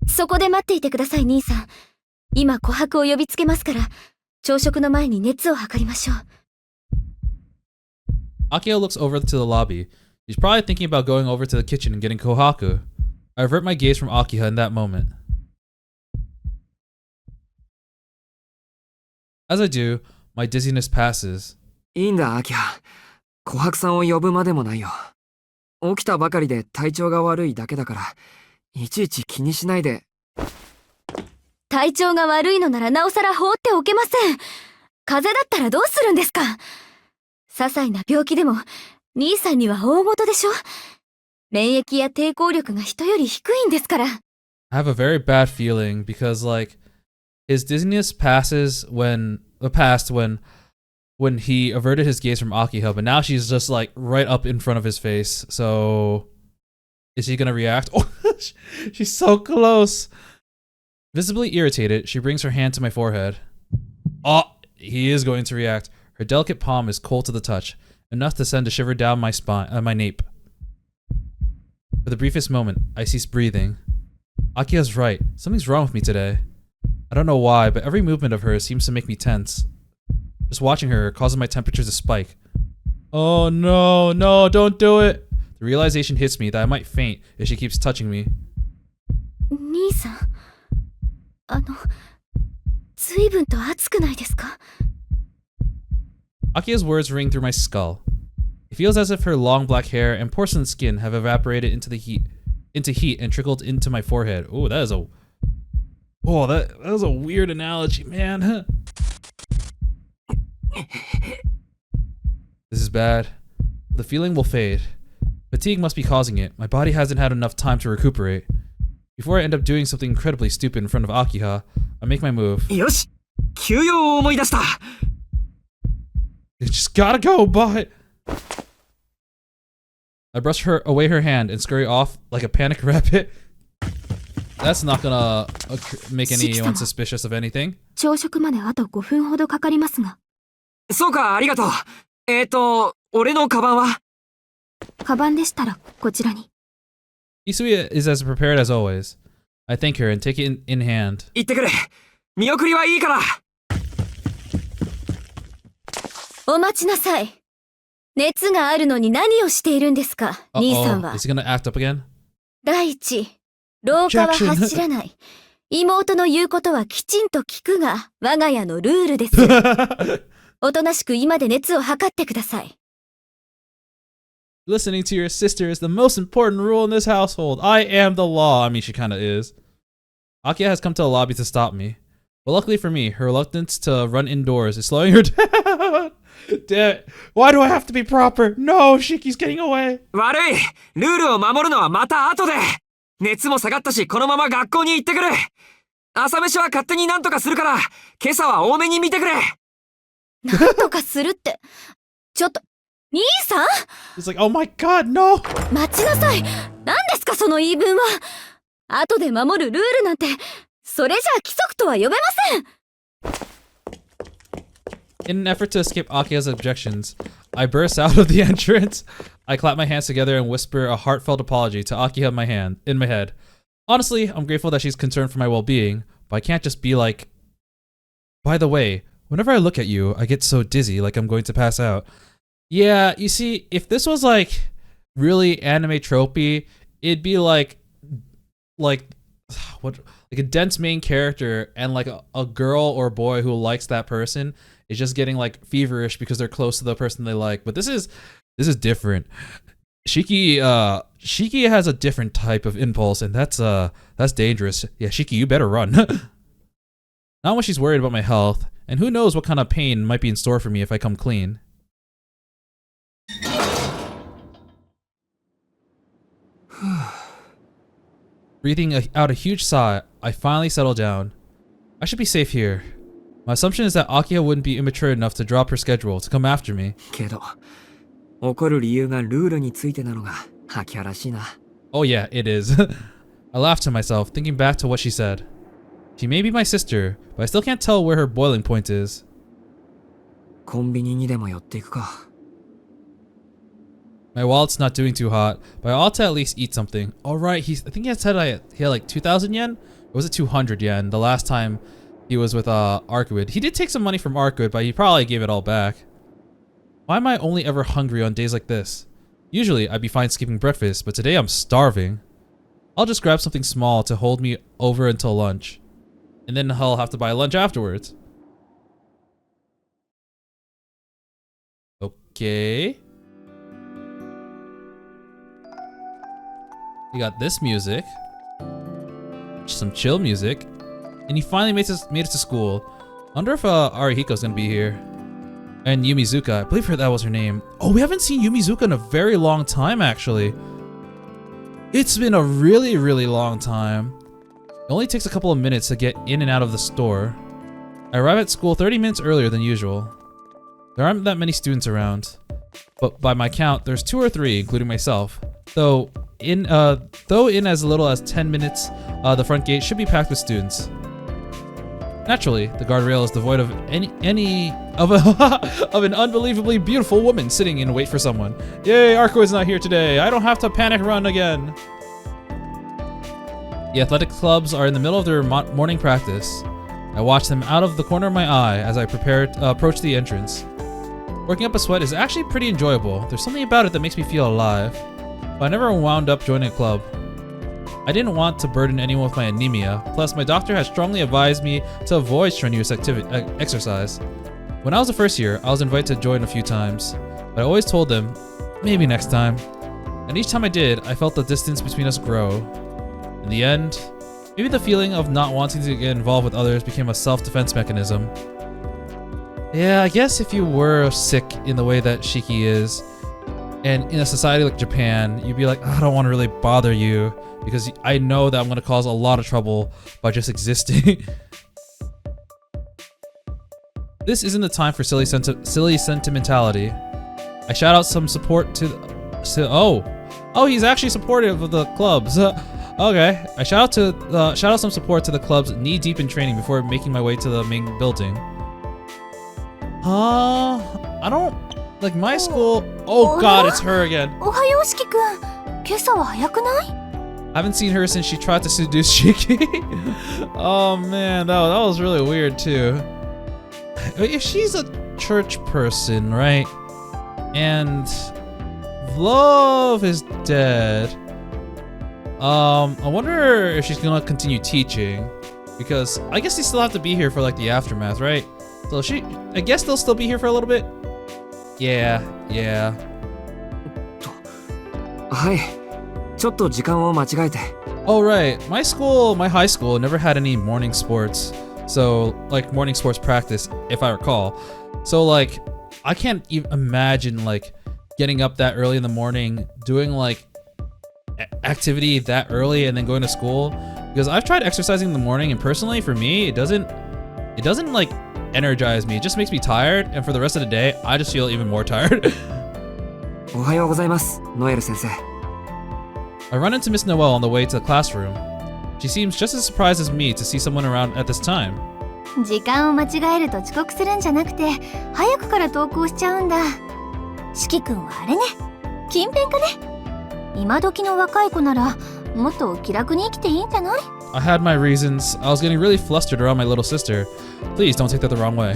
そこで待っていてください、兄さん。今、琥珀を呼びつけますから、朝食の前に熱を測りましょう。Akiha looks over to the lobby. He's probably thinking about going over to the kitchen and getting kohaku. I avert my gaze from Akiha in that moment. As I do, my dizziness passes. いいんだ、秋葉。琥珀さんを呼ぶまでもないよ。起きたばかりで体調が悪いだけだから、いちいち気にしないで。体調が悪いのならなおさら放っておけません。風邪だったらどうするんですか？些細な病気でも、兄さんには大事でしょ？免疫や抵抗力が人より低いんですから。I have a very bad feeling because, like, his dizziness passes when he averted his gaze from Akiha, but now she's just like right up in front of his face. So, is he gonna react? Oh, she's so close. Visibly irritated, she brings her hand to my forehead. Oh, he is going to react. Her delicate palm is cold to the touch, enough to send a shiver down my spine, my nape. For the briefest moment, I cease breathing. Akiha's right. Something's wrong with me today. I don't know why, but every movement of hers seems to make me tense. Just watching her causes my temperature to spike. Oh no, no, don't do it! The realization hits me that I might faint if she keeps touching me. 兄さん、随分と熱くないですか？ Akiha's words ring through my skull. It feels as if her long black hair and porcelain skin have evaporated into heat and trickled into my forehead. Oh, that was a weird analogy, man. This is bad. The feeling will fade. Fatigue must be causing it. My body hasn't had enough time to recuperate. Before I end up doing something incredibly stupid in front of Akiha, I make my move. よし、休養を思い出した。You just gotta go, but I brush away her hand and scurry off like a panicked rabbit. That's not gonna make anyone suspicious of anything. 朝食まであと5分ほどかかりますが。そうか、ありがとう。俺のカバンは？カバンでしたらこちらに。Isuya is as prepared as always. I thank her and take it in hand. 行ってくる。見送りはいいから。お待ちなさい。熱があるのに何をしているんですか、兄さんは。Is he gonna act up again? 第一、廊下は走らない。妹の言うことはきちんと聞くが、我が家のルールです。おとなしく居間で熱を測ってください。Listening to your sister is the most important rule in this household. I am the law. I mean, she kinda is. Akiha has come to the lobby to stop me. But luckily for me, her reluctance to run indoors is slowing her down. Damn it. Why do I have to be proper? No, Shiki's getting away. 悪い。ルールを守るのはまた後で。熱も下がったし、このまま学校に行ってくる。朝飯は勝手になんとかするから、今朝は多めに見てくれ。なんとかするって。ちょっと、兄さん It's like, oh my god, no! 待ちなさい。何ですかその言い分は。後で守るルールなんて、それじゃあ規則とは呼べません。In an effort to escape Akiha's objections, I burst out of the entrance. I clap my hands together and whisper a heartfelt apology to Akiha in my head. Honestly, I'm grateful that she's concerned for my well-being, but I can't just be like, by the way, whenever I look at you, I get so dizzy like I'm going to pass out. Yeah, you see, if this was like really anime tropey, it'd be like a dense main character and like a girl or boy who likes that person is just getting like feverish because they're close to the person they like. But this is different. Shiki has a different type of impulse, and that's dangerous. Yeah, Shiki, you better run. Not when she's worried about my health, and who knows what kind of pain might be in store for me if I come clean. Breathing out a huge sigh, I finally settle down. I should be safe here. My assumption is that Akiha wouldn't be immature enough to drop her schedule to come after me. けど、怒る理由がルールについてなのがAkihaらしいな。Oh yeah, it is. I laughed to myself, thinking back to what she said. She may be my sister, but I still can't tell where her boiling point is. コンビニにでも寄っていくか。My wallet's not doing too hot, but I ought to at least eat something. Alright, I think he had said he had like 2,000 yen? Or was it 200 yen the last time he was with Arcuied? He did take some money from Arcuied, but he probably gave it all back. Why am I only ever hungry on days like this? Usually, I'd be fine skipping breakfast, but today I'm starving. I'll just grab something small to hold me over until lunch. And then I'll have to buy lunch afterwards. Okay. We got this music. Some chill music. And he finally made it to school. I wonder if Arihiko's gonna be here. And Yumizuka, I believe that was her name. Oh, we haven't seen Yumizuka in a very long time, actually. It's been a really, really long time. It only takes a couple of minutes to get in and out of the store. I arrive at school 30 minutes earlier than usual. There aren't that many students around. But by my count, there's 2 or 3, including myself. Though in as little as 10 minutes, the front gate should be packed with students. Naturally, the guardrail is devoid of of an unbelievably beautiful woman sitting in wait for someone. Yay, Arco is not here today. I don't have to panic run again. The athletic clubs are in the middle of their morning practice. I watch them out of the corner of my eye as I approach the entrance. Working up a sweat is actually pretty enjoyable. There's something about it that makes me feel alive. But I never wound up joining a club. I didn't want to burden anyone with my anemia, plus my doctor had strongly advised me to avoid strenuous exercise. When I was a first year, I was invited to join a few times, but I always told them, maybe next time. And each time I did, I felt the distance between us grow. In the end, maybe the feeling of not wanting to get involved with others became a self-defense mechanism. Yeah, I guess if you were sick in the way that Shiki is, and in a society like Japan, you'd be like, I don't want to really bother you because I know that I'm going to cause a lot of trouble by just existing. This isn't the time for silly sentimentality. I shout out some support to oh, he's actually supportive of the clubs. Okay, I shout out some support to the clubs knee deep in training before making my way to the main building. I don't like my school. Oh god, it's her again. おはよう、しきくん。今朝は早くない？ I haven't seen her since she tried to seduce Shiki. Oh man, that was really weird too. If she's a church person, right? And Love is dead. I wonder if she's gonna continue teaching, because I guess they still have to be here for like the aftermath, right? So I guess they'll still be here for a little bit. Yeah. はい。ちょっと時間を間違えて。 Oh right, my high school never had any morning sports. So like morning sports practice, if I recall. So like, I can't even imagine like getting up that early in the morning, doing like activity that early and then going to school, because I've tried exercising in the morning and personally for me it doesn't like energize me. It just makes me tired, and for the rest of the day I just feel even more tired. おはようございます、ノエル先生。 I run into Miss Noelle on the way to the classroom. She seems just as surprised as me to see someone around at this time. 時間を間違えると遅刻するんじゃなくて、早くから登校しちゃうんだ。しきくんはあれね、勤勉かね。今時の若い子ならもっと気楽に生きていいんじゃない？ I had my reasons. I was getting really flustered around my little sister. Please don't take that the wrong way.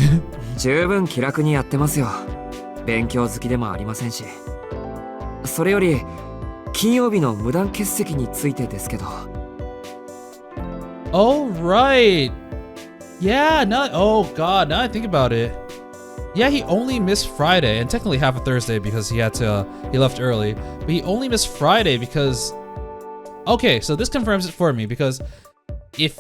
十分気楽にやってますよ。勉強好きでもありませんし。それより金曜日の無断欠席についてですけど。 Oh right. Yeah, oh god, now I think about it. Yeah, he only missed Friday and technically half a Thursday because he left early. But he only missed Friday because okay, so this confirms it for me, because if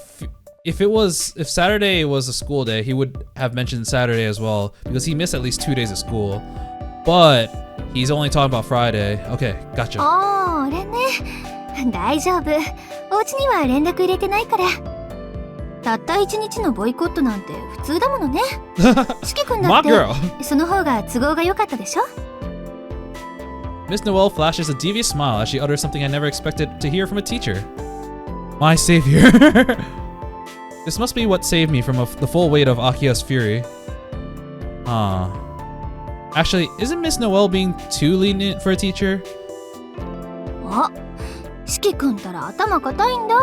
Saturday was a school day, he would have mentioned Saturday as well, because he missed at least 2 days of school. But he's only talking about Friday. Okay, gotcha. あれね、大丈夫。お家には連絡入れてないから。たった1日のボイコットなんて普通だものね。しきくんだってその方が都合が良かったでしょ。 Miss Noelle flashes a devious smile as she utters something I never expected to hear from a teacher. My savior. This must be what saved me from the full weight of Akiha's fury. Actually, isn't Miss Noelle being too lenient for a teacher? あ、しきくんたら頭固いんだ。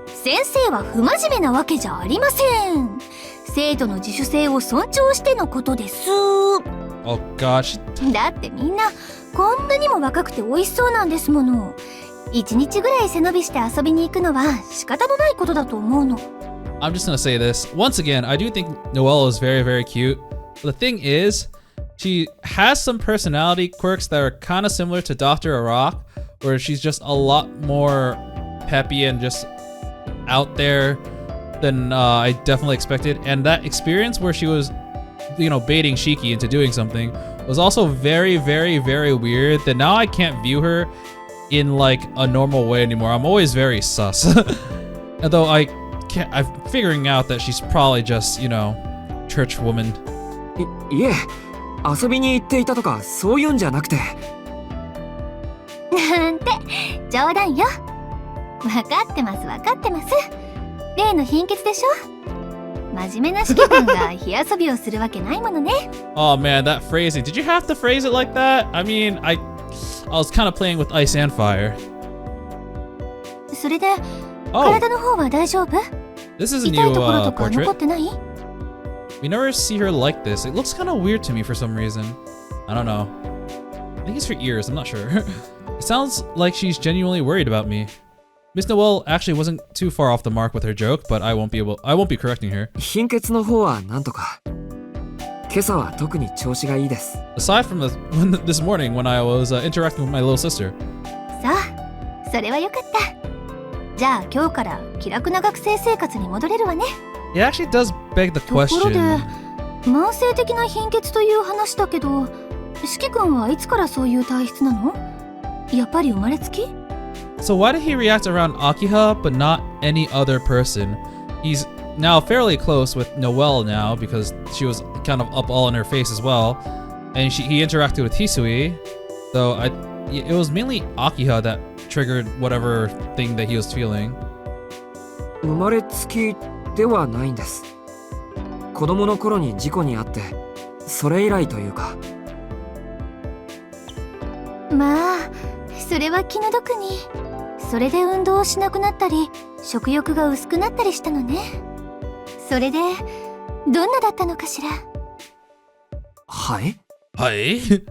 先生は不真面目なわけじゃありません。生徒の自主性を尊重してのことです。 Oh gosh. だってみんなこんなにも若くて美味しそうなんですもの。1日ぐらい背伸びして遊びに行くのは仕方のないことだと思うの。 I'm just gonna say this. Once again, I do think Noelle is very, very cute. But the thing is, she has some personality quirks that are kind of similar to Dr. Arck, where she's just a lot more peppy and just out there than I definitely expected. And that experience where she was, baiting Shiki into doing something was also very, very, very weird, that now I can't view her in like a normal way anymore. I'm always very sus. Although I'm figuring out that she's probably just, church woman. いえ、遊びに行っていたとかそういうんじゃなくて。なんて冗談よ。分かってます。例の貧血でしょ。真面目なしきくんが火遊びをするわけないものね。Oh man, that phrasing. Did you have to phrase it like that? I mean, I was kind of playing with ice and fire. それで、体の方は大丈夫？ This is a 痛 new いところとか残っ portrait. てない？ We never see her like this. It looks kind of weird to me for some reason. I don't know. I think it's her ears. I'm not sure. It sounds like she's genuinely worried about me. Miss Noelle actually wasn't too far off the mark with her joke, but I won't be correcting her. 貧血の方はなんとか。今朝は特に調子がいいです。 Aside from this morning when I was interacting with my little sister. さあ、それはよかった。じゃあ今日から気楽な学生生活に戻れるわね。It actually does beg the ところ question. で、慢性的な貧血という話だけど、しきくんはいつからそういう体質なの？やっぱり生まれつき？ So why did he react around Akiha but not any other person? He's now fairly close with Noelle now because she was kind of up all in her face as well, and he interacted with Hisui, though it was mainly Akiha that triggered whatever thing that he was feeling. 生まれつきではないんです。子供の頃に事故に遭って、それ以来というか。まあ、それは気の毒に。それで運動をしなくなったり、食欲が薄くなったりしたのね。それで、どんなだったのかしら。はい？ Hi?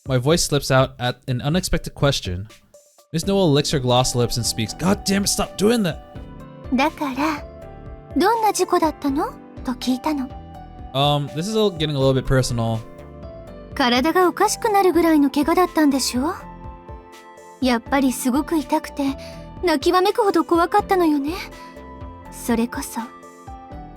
My voice slips out at an unexpected question. Miss Noel licks her glossed lips and speaks, God damn it, stop doing that! だから、どんな事故だったの？と聞いたの。This is getting a little bit personal. 体がおかしくなるぐらいの怪我だったんでしょ？やっぱりすごく痛くて、泣きわめくほど怖かったのよね。それこそ、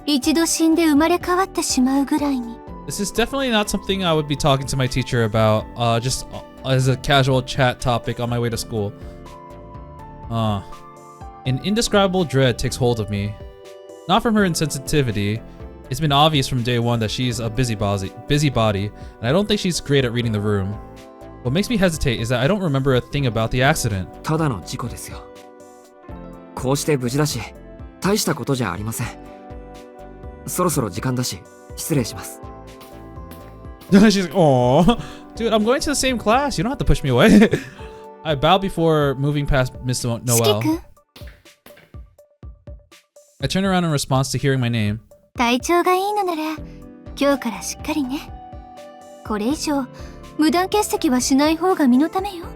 一度死んで生まれ変わってしまうぐらいに。This is definitely not something I would be talking to my teacher about, just as a casual chat topic on my way to school. An indescribable dread takes hold of me. Not from her insensitivity. It's been obvious from day one that she's a busybody, and I don't think she's great at reading the room. What makes me hesitate is that I don't remember a thing about the accident. ただの事故ですよ。こうして無事だし、大したことじゃありません。そろそろ時間だし、失礼します。She's like, "Aw, dude, I'm going to the same class. You don't have to push me away." I bow before moving past Miss Noel. 四季君、 I turn around in response to hearing my name. 体調がいいのなら、今日からしっかりね。これ以上、無断欠席はしない方が身のためよ。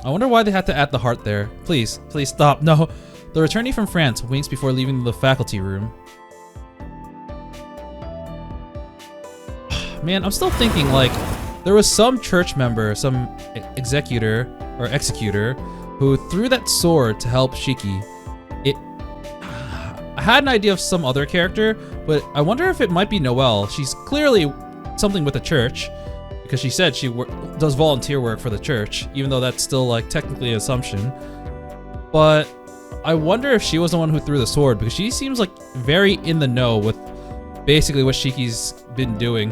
I wonder why they had to add the heart there. Please, please stop. No. The returnee from France winks before leaving the faculty room. Man, I'm still thinking, like, there was some church member, some executor, who threw that sword to help Shiki. I had an idea of some other character, but I wonder if it might be Noelle. She's clearly something with the church, because she said she does volunteer work for the church, even though that's still, like, technically an assumption. But I wonder if she was the one who threw the sword, because she seems, like, very in the know with basically what Shiki's been doing.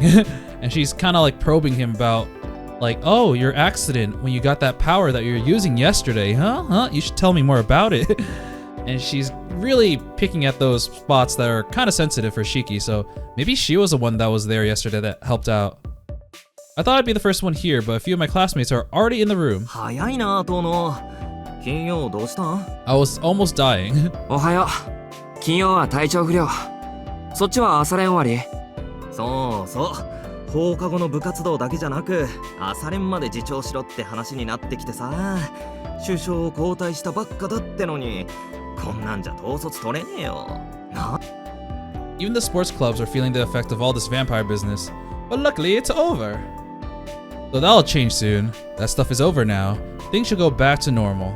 And she's kind of like probing him about, like, oh, your accident when you got that power that you're using yesterday, huh? You should tell me more about it. And she's really picking at those spots that are kind of sensitive for Shiki, so maybe she was the one that was there yesterday that helped out. I thought I'd be the first one here, but a few of my classmates are already in the room. 早いな、トーノ。金曜どうしたん？ I was almost dying. おはよう。金曜は体調不良。そっちは朝練終わり？そうそう。放課後の部活動だけじゃなく、朝練まで自重しろって話になってきてさ、首相を交代したばっかだってのに、こんなんじゃ統率取れねえよ。な。Even the sports clubs are feeling the effect of all this vampire business, but luckily it's over. So that'll change soon. That stuff is over now. Things should go back to normal.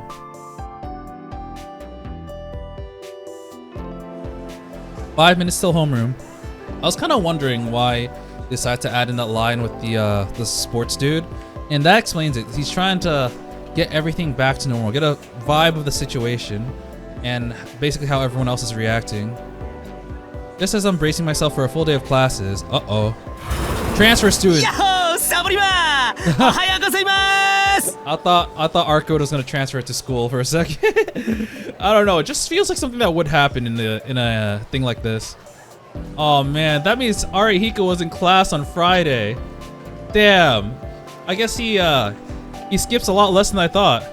Five minutes till homeroom. I was kind of wondering why they decided to add in that line with the sports dude, and that explains it. He's trying to get everything back to normal, get a vibe of the situation, and basically how everyone else is reacting. Just as I'm bracing myself for a full day of classes, transfer student. Yahoo! Saborima! Ohayou gozaimasu! I thought Arcuied was gonna transfer it to school for a second. I don't know. It just feels like something that would happen in a thing like this. Oh man, that means Arihiko was in class on Friday. Damn. I guess he skips a lot less than I thought.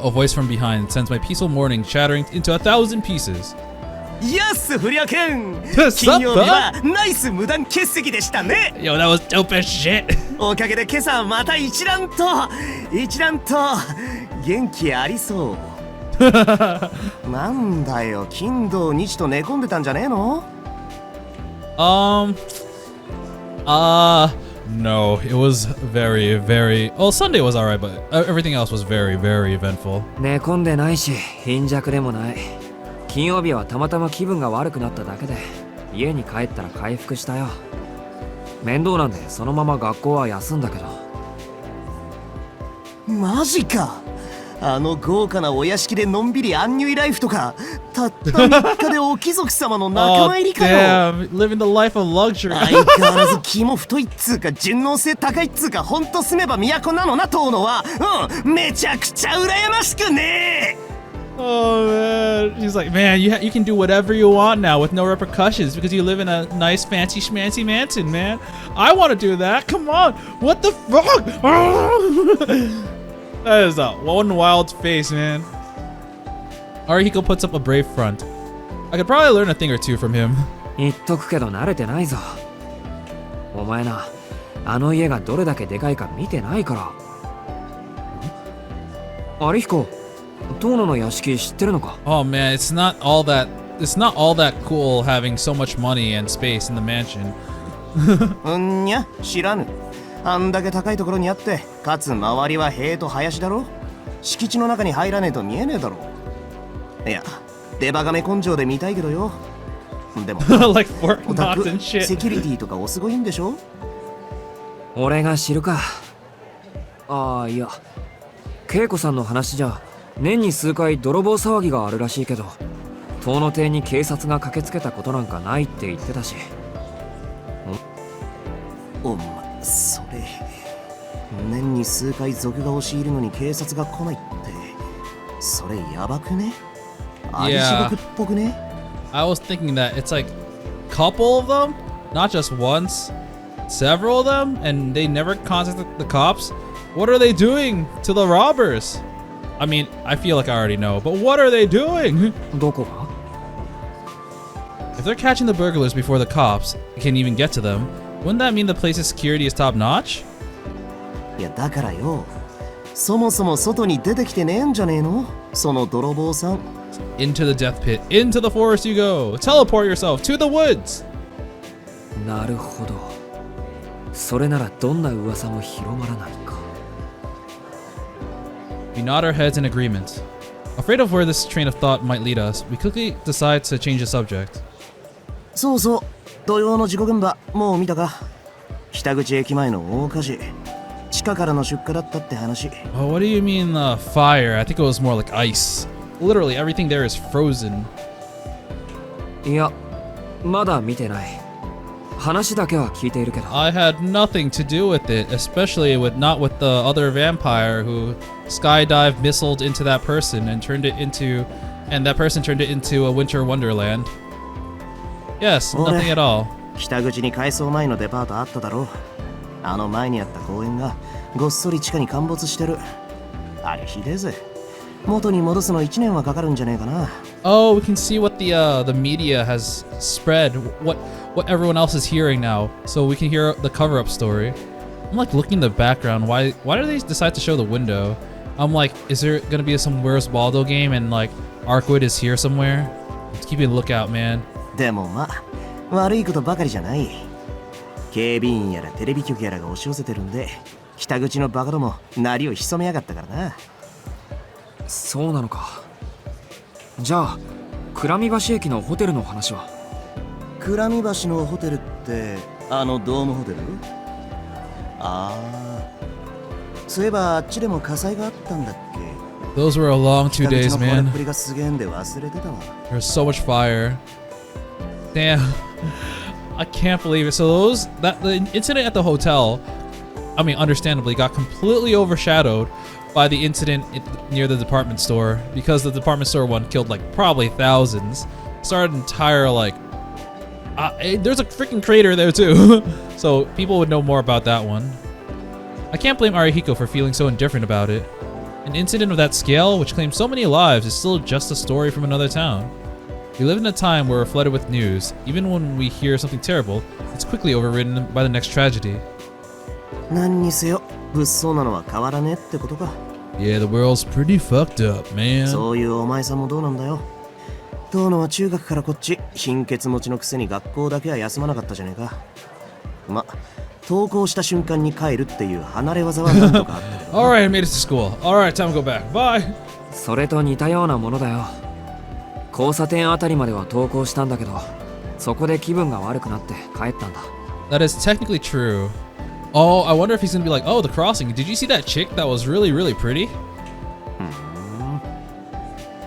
A voice from behind sends my peaceful morning shattering into 1,000 pieces. Yes, 不良くん。金曜日はナイス無断欠席でしたね。Yo, that was dope as shit. おかげで今朝また一段と元気ありそう。なんだよ、金土日と寝込んでたんじゃねえの？ No, it was very, very... Well, Sunday was alright, but everything else was very, very eventful. 寝込んでないし、貧弱でもない。金曜日はたまたま気分が悪くなっただけで、家に帰ったら回復したよ。面倒なんでそのまま学校は休んだけど。マジか。あの豪華なお屋敷でのんびりアンニュイライフとか、たった3日でお貴族様の仲 Oh 間入りかよ。 damn, living the life of luxury. 相変わらず気も太いっつうか順応性高いっつうか、ほんと住めば都なのな遠野は。めちゃくちゃ羨ましくねえ。 Oh man, he's like, man, you can do whatever you want now with no repercussions because you live in a nice fancy schmancy mansion, man. I want to do that. Come on, what the fuck? That is a one wild face, man. Arihiko puts up a brave front. I could probably learn a thing or two from him. 言っとくけど慣れてないぞ。お前な、あの家がどれだけでかいか見てないから。アリヒコ、遠野の屋敷知ってるのか？ Oh man, it's not all that cool having so much money and space in the mansion. うんにゃ、知らぬ。あんだけ高いところにあって、かつ周りは塀と林だろ。敷地の中に入らねえと見えねえだろ。いや、デバガメ根性で見たいけどよ。でも、Like Fort オタ Knox ク、 and セ shit. キュリティとかおすごいんでしょ？俺が知るか。ああ、いや、恵子さんの話じゃ年に数回泥棒騒ぎがあるらしいけど、遠野邸に警察が駆けつけたことなんかないって言ってたし。お前、それ年に数回族が押し入るのに警察が来ないって、それやばくね？あり地獄っぽくね？ I was thinking that it's like a couple of them, not just once, several of them, and they never contacted the cops. What are they doing to the robbers? I mean, I feel like I already know, but what are they doing? どこが？ If they're catching the burglars before the cops can even get to them, wouldn't that mean the place's security is top notch? いやだからよ、そもそも外に出てきてねえんじゃねえの？その泥棒さん。Into the death pit, into the forest you go. Teleport yourself to the woods. なるほど。それならどんな噂も広まらないか。We nod our heads in agreement. Afraid of where this train of thought might lead us, we quickly decide to change the subject. そうそう、土曜の事故現場、もう見たか？北口駅前の大火事。地下からの出火だったって話。Oh, what do you mean fire? I think it was more like ice. Literally everything there is frozen. いや、まだ見てない。話だけは聞いているけど。I had nothing to do with it, especially not with the other vampire who skydive missiled into that person and that person turned it into a winter wonderland. Yes, nothing at all. 北口に改装前のデパートあっただろう。あの前にあった公園がごっそり地下に陥没してる。あれひでえぜ。元に戻すの1年はかかるんじゃねえかな。Oh, we can see what the media has spread, what everyone else is hearing now, so we can hear the cover-up story. I'm like looking in the background. Why do they decide to show the window? I'm like, is there gonna be some Where's Waldo game and like Arcuied is here somewhere? Let's keep a lookout, man. でもまあ、悪いことばかりじゃない。警備員やらテレビ局やらが押し寄せてるんで、北口のバカども、なりを潜めやがったからな。そうなのか。じゃあ、倉見橋駅のホテルの話は？倉見橋のホテルって、あのドームホテル？ああ。そういえばあっちでも火災があったんだっけ？ Those were a long 2 days, 北口の man. っぷりがすげえんで忘れてたわ。 There's so much fire. Damn. I can't believe it. So the incident at the hotel, I mean, understandably, got completely overshadowed by the incident near the department store, because the department store one killed like probably thousands. Started an entire like there's a freaking crater there too. So people would know more about that one. I can't blame Arihiko for feeling so indifferent about it. An incident of that scale, which claimed so many lives, is still just a story from another town. We live in a time where we're flooded with news. Even when we hear something terrible, it's quickly overridden by the next tragedy. 何にせよ、物騒なのは変わらねえってことか。Yeah, the world's pretty fucked up, man. そういうお前さんもどうなんだよ。遠野は中学からこっち、貧血持ちのくせに学校だけは休まなかったじゃねえか。ま、登校した瞬間に帰るっていう離れ技はなんとかあったけど。Alright, I made it to school. Alright, time to go back. Bye. それと似たようなものだよ。交差点あたりまでは登校したんだけど、そこで気分が悪くなって帰ったんだ。That is technically true. Oh, I wonder if he's gonna be like, oh, the crossing. Did you see that chick that was really, really pretty?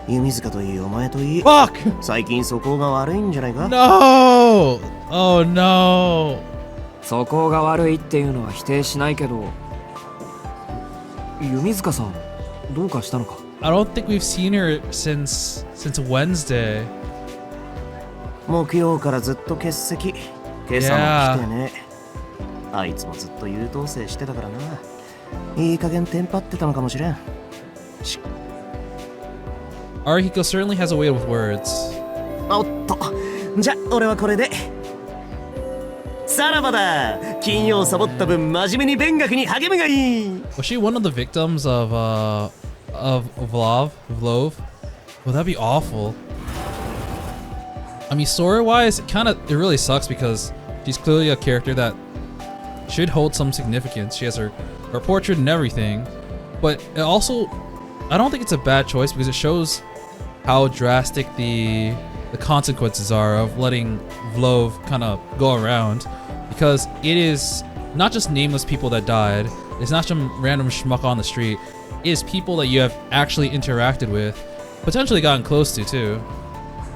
弓塚といいお前といい Fuck! 最近素行が悪いんじゃないか No! Oh no! 素行が悪いっていうのは否定しないけど、弓塚さんどうかしたのか？ I don't think we've seen her since Wednesday. 木曜からずっと欠席。今朝も来てね。あいつもずっと優等生してたからな。いい加減テンパってたのかもしれん。Arihiko certainly has a way with words. おっと、じゃ俺はこれで。さらばだ。金曜サボった分真面目に勉学に励むがいい。Was she one of the victims of Vlov? Well, that'd be awful. I mean, story-wise, it really sucks because she's clearly a character that should hold some significance. She has her portrait and everything, but it also, I don't think it's a bad choice because it shows how drastic the consequences are of letting Vlov kind of go around, because it is not just nameless people that died. It's not some random schmuck on the street. It is people that you have actually interacted with, potentially gotten close to too.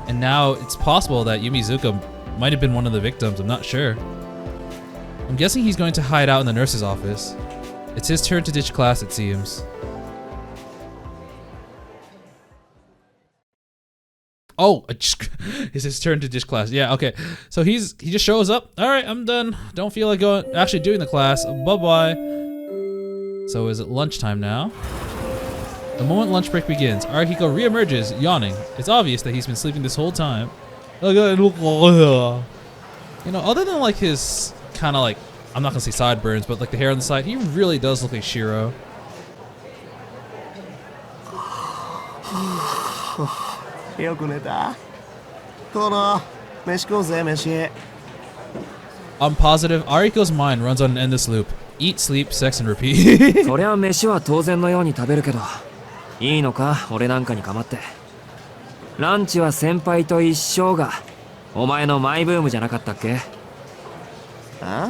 And now it's possible that Yumizuka might have been one of the victims. I'm not sure. I'm guessing he's going to hide out in the nurse's office. It's his turn to ditch class, it seems. Oh, it's his turn to ditch class. Yeah, okay. So he just shows up. All right, I'm done. Don't feel like actually doing the class. Bye-bye. So is it lunchtime now? The moment lunch break begins, Arihiko reemerges, yawning. It's obvious that he's been sleeping this whole time. You know, other than like his kind of like, I'm not gonna say sideburns, but like the hair on the side, he really does look like Shiro. よく寝た。この飯食おうぜ飯。I'm positive Ariko's mind runs on an endless loop. Eat, sleep, sex, and repeat. そりゃ飯は当然のように食べるけど、いいのか俺なんかに構って。ランチは先輩と一生がお前のマイブームじゃなかったっけ？あ？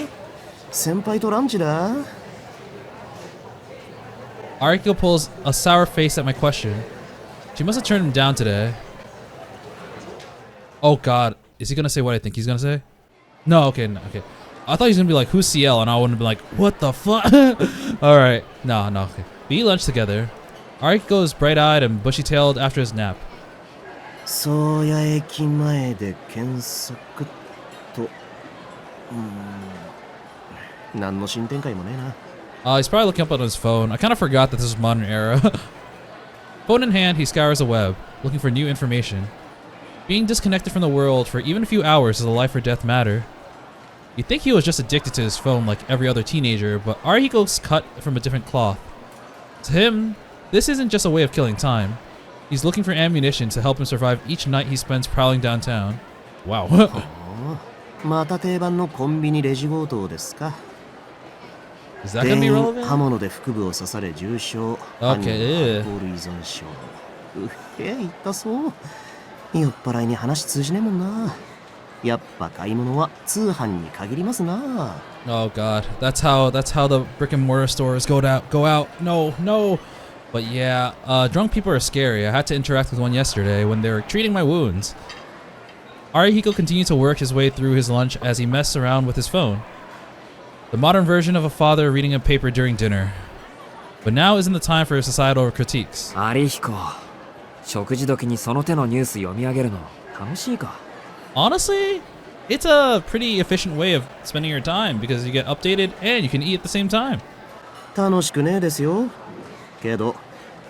先輩とランチだ。Arihiko pulls a sour face at my question. She must have turned him down today. Oh god, is he gonna say what I think he's gonna say? No, okay, no, okay. I thought he was gonna be like, who's CL? And I wouldn't be like, what the fuck? Alright, no, okay. We eat lunch together. Arihiko is bright-eyed and bushy-tailed after his nap. 宗谷駅前で検索と。何の進展会もねえな。He's probably looking up on his phone. I kind of forgot that this was modern era. Phone in hand, he scours the web, looking for new information. Being disconnected from the world for even a few hours is a life or death matter. You'd think he was just addicted to his phone like every other teenager, but Arihiko's cut from a different cloth. To him, this isn't just a way of killing time. He's looking for ammunition to help him survive each night he spends prowling downtown. Wow. また定番のコンビニレジ強盗ですか。 Is that gonna be 刃 relevant? 物で腹部を刺され重傷。 Okay. 犯人はアルコール依存症。言ったそう。酔っ払いに話通じねえもんな。やっぱ買い物は通販に限りますな。 Oh god, that's how the brick and mortar stores go out. No. But yeah, drunk people are scary. I had to interact with one yesterday when they were treating my wounds. Arihiko continued to work his way through his lunch as he messed around with his phone. The modern version of a father reading a paper during dinner. But now isn't the time for societal critiques. アリヒコ、食事時にその手のニュース読み上げるの楽しいか？ Honestly, it's a pretty efficient way of spending your time because you get updated and you can eat at the same time. 楽しくねえですよ。けど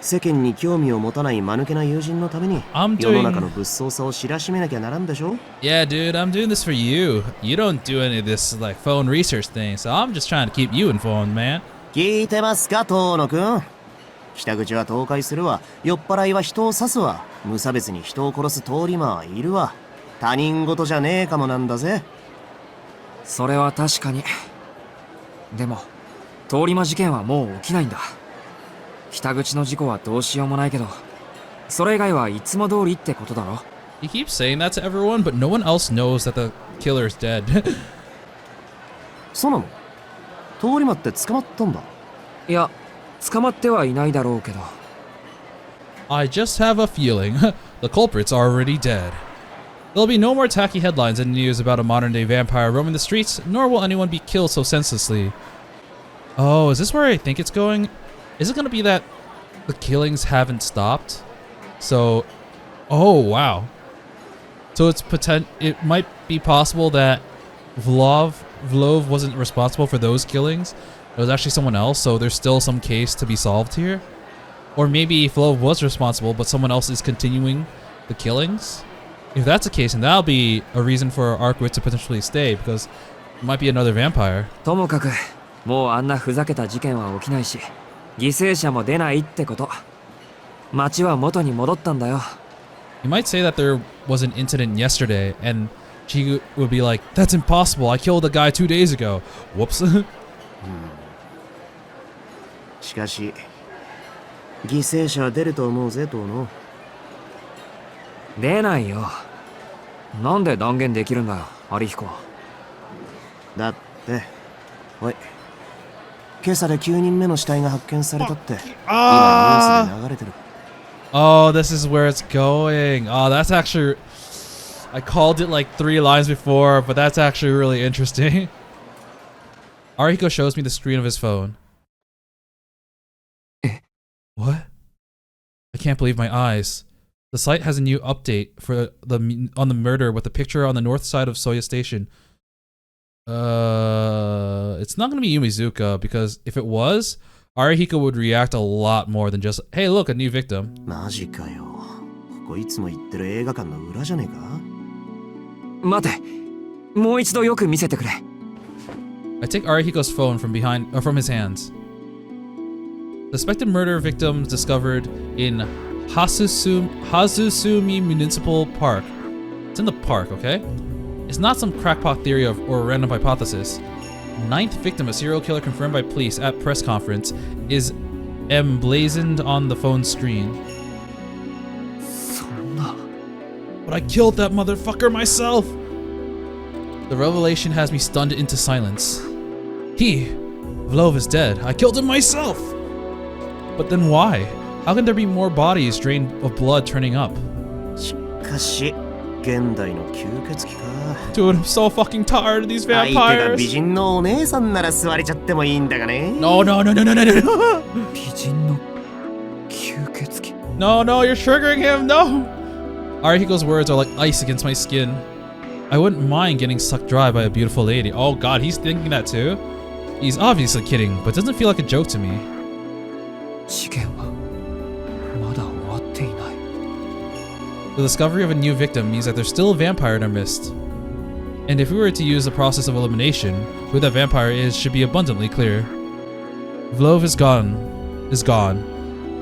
世間に興味を持たない間抜けな友人のために I'm 世の doing... 中の物騒さを知らしめなきゃならんでしょ。 Yeah, dude, I'm doing this for you. You don't do any of this like phone research thing, so I'm just trying to keep you informed, man. 聞いてますか、遠野くん。北口は倒壊するわ。酔っ払いは人を刺すわ。無差別に人を殺す通り魔はいるわ。他人事じゃねえかもなんだぜ。それは確かに。でも通り魔事件はもう起きないんだ。北口の事故はどうしようもないけど、それ以外はいつも通りってことだろ。 He keeps saying that to everyone, but no one else knows that the killer is dead. そうなの？通り魔って捕まったんだ。いや、捕まってはいないだろうけど。I just have a feeling the culprit's already dead. There'll be no more tacky headlines and news about a modern-day vampire roaming the streets, nor will anyone be killed so senselessly. Oh, is this where I think it's going? Is it going to be that the killings haven't stopped? So, oh wow. So it might be possible that Vlov wasn't responsible for those killings. It was actually someone else, so there's still some case to be solved here. Or maybe Vlov was responsible, but someone else is continuing the killings. If that's the case, then that'll be a reason for Arcuied to potentially stay, because it might be another vampire. ともかく、もうあんなふざけた事件は起きないし、犠牲者も出ないってこと。街は元に戻ったんだよ。You might say that there was an incident yesterday, and she would be like, "That's impossible. I killed a guy 2 days ago." Whoops. しかし犠牲者は出ると思うぜトーノ。出ないよ。なんで断言できるんだよ、アリヒコは。だっておい、今朝で9人目の死体が発見されたって今ニュースで流れてる。Oh, this is where it's going. Oh, that's actually... I called it like 3 lines before, but that's actually really interesting. Arihiko shows me the screen of his phone. What? I can't believe my eyes. The site has a new update for on the murder with a picture on the north side of Soya Station. It's not gonna be Yumizuka, because if it was, Arihiko would react a lot more than just, "Hey, look, a new victim." マジかよ。ここいつも言ってる映画館の裏じゃねえか？待て、もう一度よく見せてくれ。I take Arihiko's phone from his hands. Suspected murder victims discovered in Hazusumi Municipal Park. It's in the park, okay? It's not some crackpot theory or a random hypothesis. 9th victim, a serial killer confirmed by police at press conference, is emblazoned on the phone's screen. そんな。But I killed that motherfucker myself! The revelation has me stunned into silence. Vlov is dead. I killed him myself! But then why? How can there be more bodies drained of blood turning up? しかし現代の吸血鬼か。 Dude, I'm so fucking tired of these 相手が vampires. 美人のお姉さんなら座れちゃってもいいんだがね。 No. 美人の吸血鬼。 No, you're triggering him. No. Arihiko's words are like ice against my skin. I wouldn't mind getting sucked dry by a beautiful lady. Oh god, he's thinking that too? He's obviously kidding, but it doesn't feel like a joke to me. 事件はまだ終わっていない。 The discovery of a new victim means that there's still a vampire in our midst. And if we were to use the process of elimination, who that vampire is should be abundantly clear. Vlov is gone,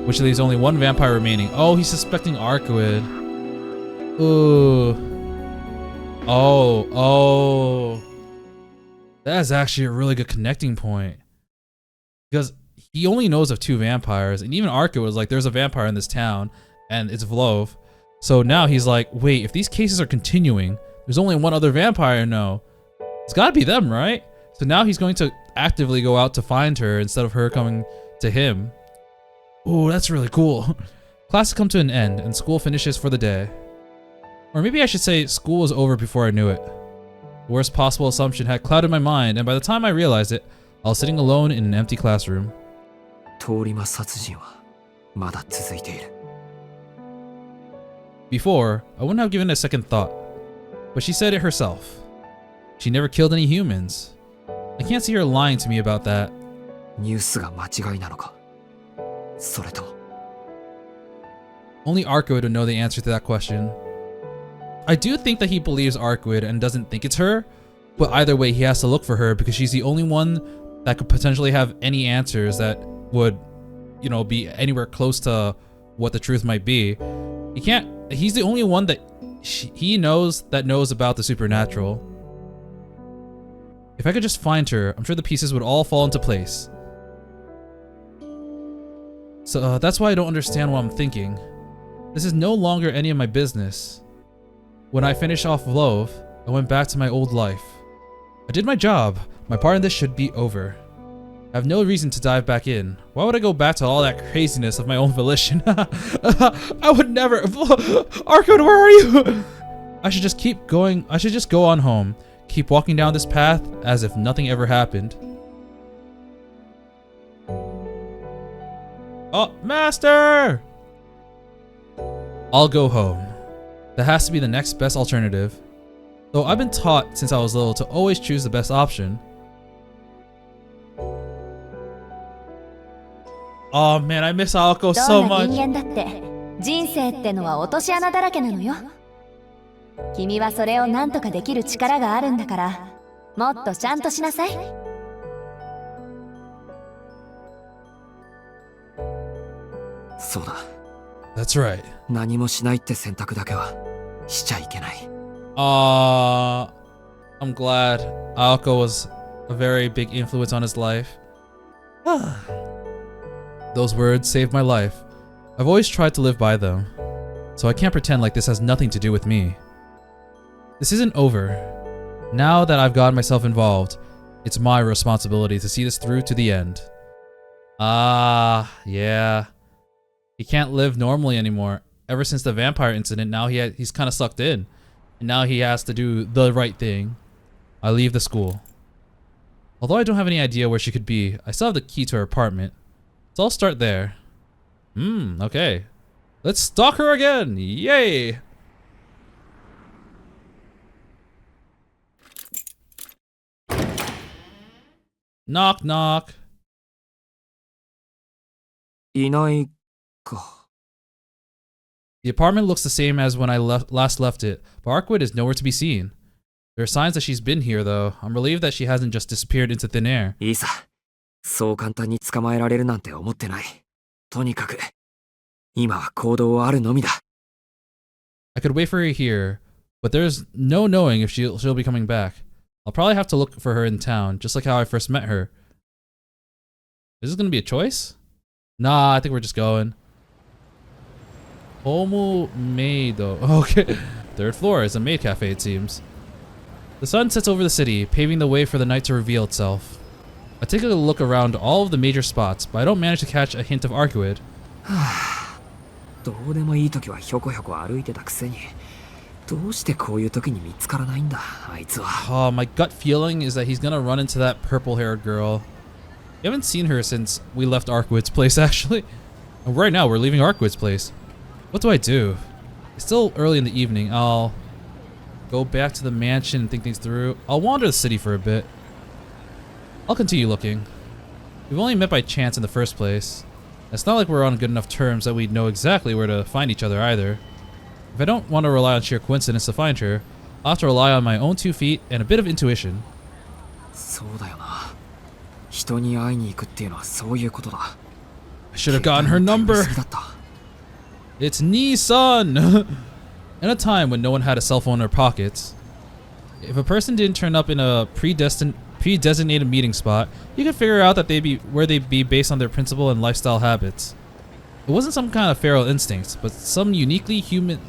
which leaves only one vampire remaining. Oh, he's suspecting Arcuied. Ooh. Oh. That's actually a really good connecting point. Because he only knows of 2 vampires, and even Arcuied was like, there's a vampire in this town, and it's Vlov. So now he's like, wait, if these cases are continuing, there's only one other vampire I know. It's gotta be them, right? So now he's going to actively go out to find her instead of her coming to him. Ooh, that's really cool. Class has come to an end, and school finishes for the day. Or maybe I should say school was over before I knew it. The worst possible assumption had clouded my mind, and by the time I realized it, I was sitting alone in an empty classroom. 通り魔殺人はまだ続いている。 Before, I wouldn't have given it a second thought. But she said it herself. She never killed any humans. I can't see her lying to me about that. ニュースが間違いなのか。それとも。 Only Arcuied would know the answer to that question. I do think that he believes Arcuied and doesn't think it's her, but either way he has to look for her because she's the only one that could potentially have any answers that would, you know, be anywhere close to what the truth might be. He's the only one that he knows about the supernatural. If I could just find her, I'm sure the pieces would all fall into place. So that's why I don't understand what I'm thinking. This is no longer any of my business. When I finished off Vlov, I went back to my old life. I did my job. My part in this should be over. I have no reason to dive back in. Why would I go back to all that craziness of my own volition? I would never. Arcuied, where are you? I should just keep going. I should just go on home. Keep walking down this path as if nothing ever happened. Oh, Master! I'll go home. That has to be the next best alternative. Though I've been taught since I was little to always choose the best option. Oh man, I miss Aoko so どんな much. 人間だって人生ってのは落とし穴だらけなのよ。君はそれを何とかできる力があるんだから、もっとちゃんとしなさい。そうだ。That's right. 何もしないって選択だけはしちゃいけない。I'm glad Aoko was a very big influence on his life. Those words saved my life. I've always tried to live by them, so I can't pretend like this has nothing to do with me. This isn't over. Now that I've gotten myself involved, it's my responsibility to see this through to the end. Yeah. He can't live normally anymore. Ever since the vampire incident, now he's kind of sucked in. And now he has to do the right thing. I leave the school. Although I don't have any idea where she could be, I still have the key to her apartment. So I'll start there. Okay. Let's stalk her again! Yay! Knock knock. いないか。 The apartment looks the same as when I last left it, but Arcuied is nowhere to be seen. There are signs that she's been here though. I'm relieved that she hasn't just disappeared into thin air. いいさ。そう簡単に捕まえられるなんて思ってない。とにかく、今は行動あるのみだ。I could wait for her here, but there's no knowing if she'll be coming back. I'll probably have to look for her in town, just like how I first met her. Is this gonna be a choice? Nah, I think we're just going. Homo Meido. Okay. Third floor is a maid cafe, it seems. The sun sets over the city, paving the way for the night to reveal itself. I take a look around all of the major spots, but I don't manage to catch a hint of Arcuied. どうでもいい時はひょこひょこ歩いてたくせに、どうしてこういう時に見つからないんだ、あいつは。Oh, my gut feeling is that he's gonna run into that purple-haired girl. We haven't seen her since we left Arcuid's place, actually. And right now, we're leaving Arcuid's place. What do I do? It's still early in the evening. I'll go back to the mansion and think things through. I'll wander the city for a bit. I'll continue looking. We've only met by chance in the first place. It's not like we're on good enough terms that we'd know exactly where to find each other either. If I don't want to rely on sheer coincidence to find her, I'll have to rely on my own 2 feet and a bit of intuition. そうだよな。人に会いに行くっていうのはそういうことだ。I should have gotten her number. It's Nissan! In a time when no one had a cell phone in their pockets, if a person didn't turn up in a pre-designated meeting spot, you could figure out that where they'd be based on their principle and lifestyle habits. It wasn't some kind of feral instinct, but something uniquely human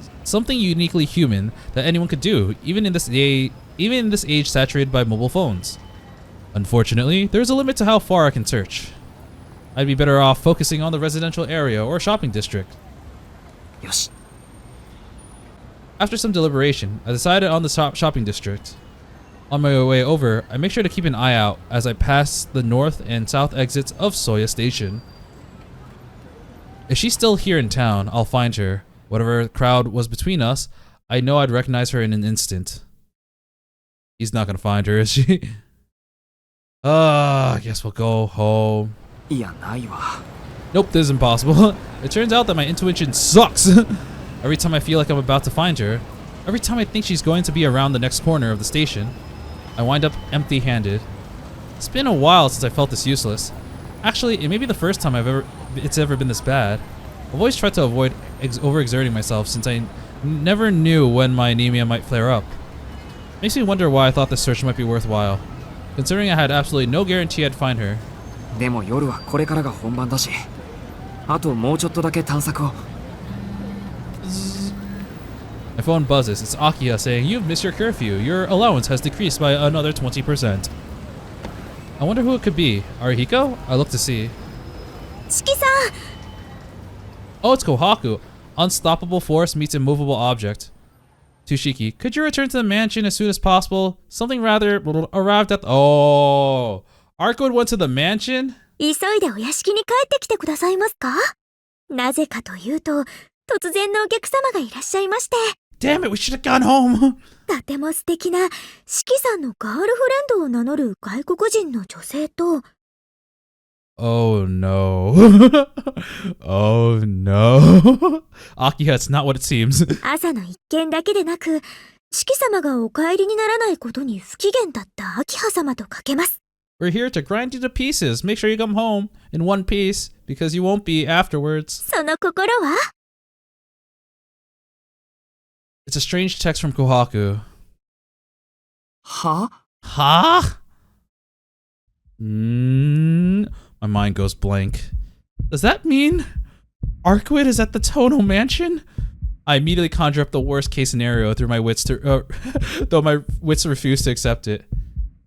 that anyone could do, even in this age saturated by mobile phones. Unfortunately, there's a limit to how far I can search. I'd be better off focusing on the residential area or shopping district. よし。 After some deliberation, I decided on the shopping district. On my way over, I make sure to keep an eye out as I pass the north and south exits of Soya Station. If she's still here in town, I'll find her. Whatever crowd was between us, I know I'd recognize her in an instant. He's not gonna find her, is she? I guess we'll go home. いや、ないわ。 Nope, this is impossible. It turns out that my intuition sucks. Every time I feel like I'm about to find her, every time I think she's going to be around the next corner of the station, I wind up empty-handed. It's been a while since I felt this useless. Actually, it may be the first time it's ever been this bad. I've always tried to avoid overexerting myself since I never knew when my anemia might flare up. Makes me wonder why I thought this search might be worthwhile, considering I had absolutely no guarantee I'd find her. でも夜はこれからが本番だし、あともうちょっとだけ探索を。My phone buzzes. It's Akiha saying, "You've missed your curfew. Your allowance has decreased by another 20%. I wonder who it could be. Arihiko? I look to see. 四季さん Oh, it's Kohaku. Unstoppable force meets immovable object. To Shiki, could you return to the mansion as soon as possible? Something rather arrived at the— Oh, Arcuied went to the mansion? 急いでお屋敷に帰ってきてくださいますか？なぜかというと、突然のお客様がいらっしゃいまして。 Damn it, we should have gone home. とても素敵な四季さんのガールフレンドを名乗る外国人の女性と、 Oh no. Oh no. Akiha, it's not what it seems. 朝の一件だけでなく、四季様がお帰りにならないことに不機嫌だった秋葉様とかけます。 We're here to grind you to pieces. Make sure you come home in one piece because you won't be afterwards. その心は？ It's a strange text from Kohaku. は？ Huh? My mind goes blank. Does that mean Arcuied is at the Tohno mansion? I immediately conjure up the worst case scenario through my wits though my wits refuse to accept it.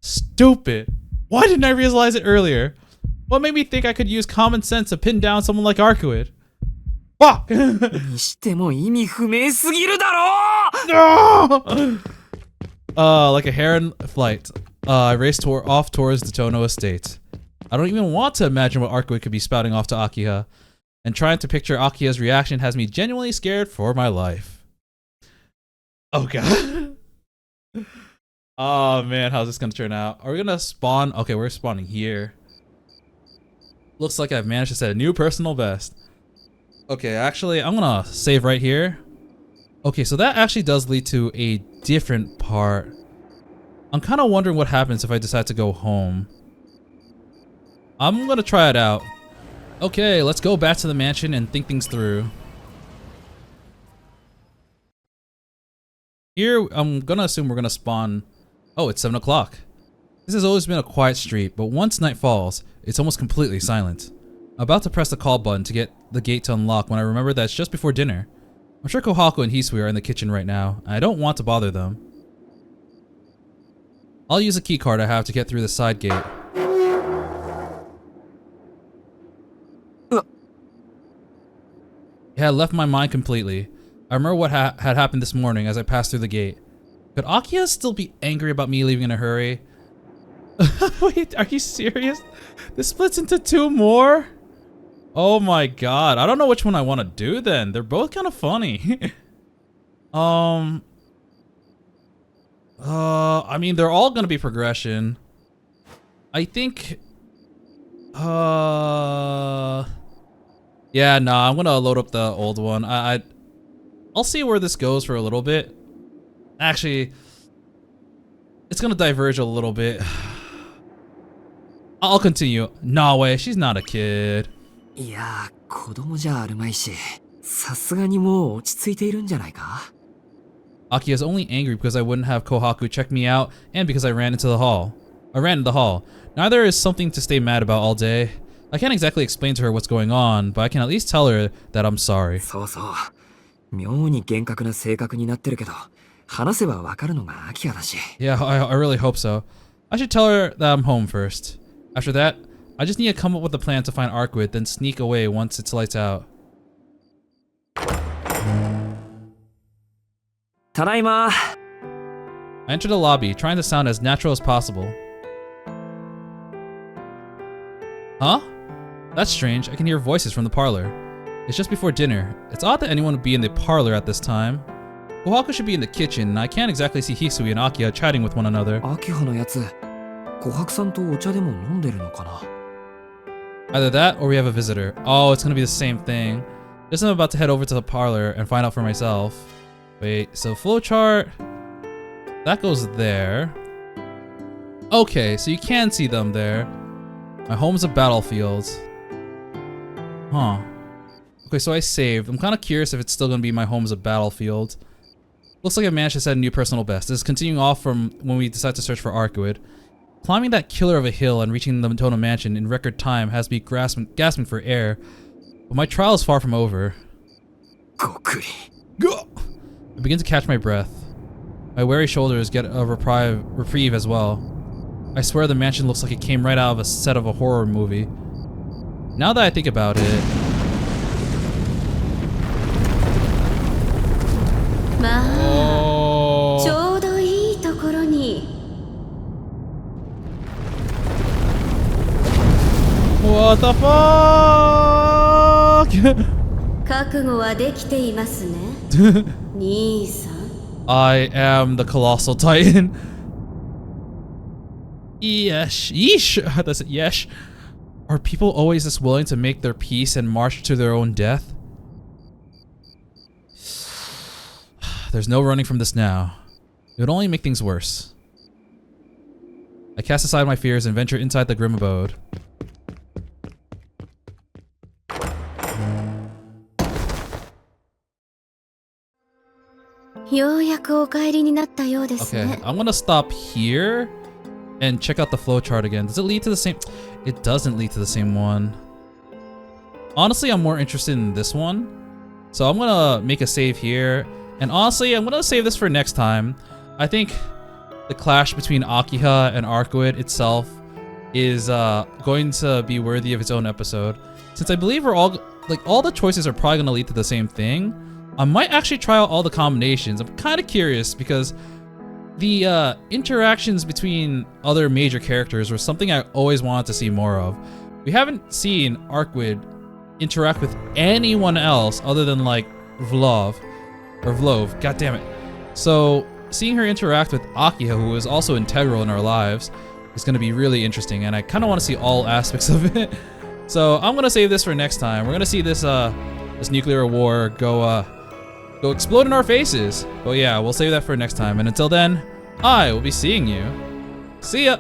Stupid. Why didn't I realize it earlier? What made me think I could use common sense to pin down someone like Arcuied? Fuck! にしても意味不明すぎるだろ No! Like a hare in flight, I raced off towards the Tohno estate. I don't even want to imagine what Arcuied could be spouting off to Akiha, and trying to picture Akiha's reaction has me genuinely scared for my life. Oh god. Oh man, how's this gonna turn out? Are we gonna spawn? Okay, we're spawning here. Looks like I've managed to set a new personal best. Okay, actually, I'm gonna save right here. Okay, so that actually does lead to a different part. I'm kind of wondering what happens if I decide to go home. I'm gonna try it out. Okay, let's go back to the mansion and think things through. Here, I'm gonna assume we're gonna spawn. Oh, it's 7 o'clock. This has always been a quiet street, but once night falls, it's almost completely silent. I'm about to press the call button to get the gate to unlock when I remember that it's just before dinner. I'm sure Kohaku and Hisui are in the kitchen right now, and I don't want to bother them. I'll use a keycard I have to get through the side gate. It had left my mind completely. I remember what had happened this morning as I passed through the gate. Could Akiha still be angry about me leaving in a hurry? Wait, are you serious? This splits into 2 more? Oh my god, I don't know which one I want to do then. They're both kind of funny. I mean, they're all gonna be progression. I think, yeah, nah, I'm gonna load up the old one. I'll see where this goes for a little bit. Actually, it's gonna diverge a little bit. I'll continue. No way, she's not a kid. いやー、子供じゃあるまいし、さすがにもう落ち着いているんじゃないか Akiha's only angry because I wouldn't have Kohaku check me out and because I ran into the hall. Neither is something to stay mad about all day. I can't exactly explain to her what's going on, but I can at least tell her that I'm sorry. そうそう。妙に厳格な性格になってるけど、話せばわかるのがアキハだし。Yeah, I really hope so. I should tell her that I'm home first. After that, I just need to come up with a plan to find Arcuied, then sneak away once it's lights out. ただいま。 I enter the lobby, trying to sound as natural as possible. Huh? That's strange. I can hear voices from the parlor. It's just before dinner. It's odd that anyone would be in the parlor at this time. Kohaku should be in the kitchen, and I can't exactly see Hisui and Akiha chatting with one another. アキハのやつ、琥珀さんとお茶でも飲んでるのかな Either that, or we have a visitor. Oh, it's gonna be the same thing. Guess I'm about to head over to the parlor and find out for myself. Wait, so flowchart... That goes there. Okay, so you can see them there. My home's a battlefield. Huh. Okay, so I saved. I'm kind of curious if it's still gonna be my home's a battlefield. Looks like I managed to set a new personal best. This is continuing off from when we decided to search for Arcuied. Climbing that killer of a hill and reaching the Tohno mansion in record time has me gasping for air, but my trial is far from over. ごくり。 I begin to catch my breath. My weary shoulders get a reprieve as well. I swear the mansion looks like it came right out of a set of a horror movie. Now that I think about it. まあ、 Oh. ちょうどいいところに。What the fuck? 覚悟はできていますね。兄さん。 I am the colossal titan. Yesh. Yeesh. That's it. Yesh. Are people always this willing to make their peace and march to their own death? There's no running from this now. It would only make things worse. I cast aside my fears and venture inside the grim abode. Okay, I'm gonna stop here and check out the flowchart again. Does it lead to the same? It doesn't lead to the same one. Honestly, I'm more interested in this one. So I'm gonna make a save here. And honestly, I'm gonna save this for next time. I think the clash between Akiha and Arcuied itself is going to be worthy of its own episode. Since I believe we're all the choices are probably gonna lead to the same thing, I might actually try out all the combinations. I'm kind of curious because the interactions between other major characters were something I always wanted to see more of. We haven't seen Arcuied interact with anyone else other than like Vlov. God damn it. So seeing her interact with Akiha, who is also integral in our lives, is going to be really interesting, and I kind of want to see all aspects of it. So I'm going to save this for next time. We're going to see this this nuclear war go explode in our faces. But yeah, we'll save that for next time. And until then, I will be seeing you. See ya!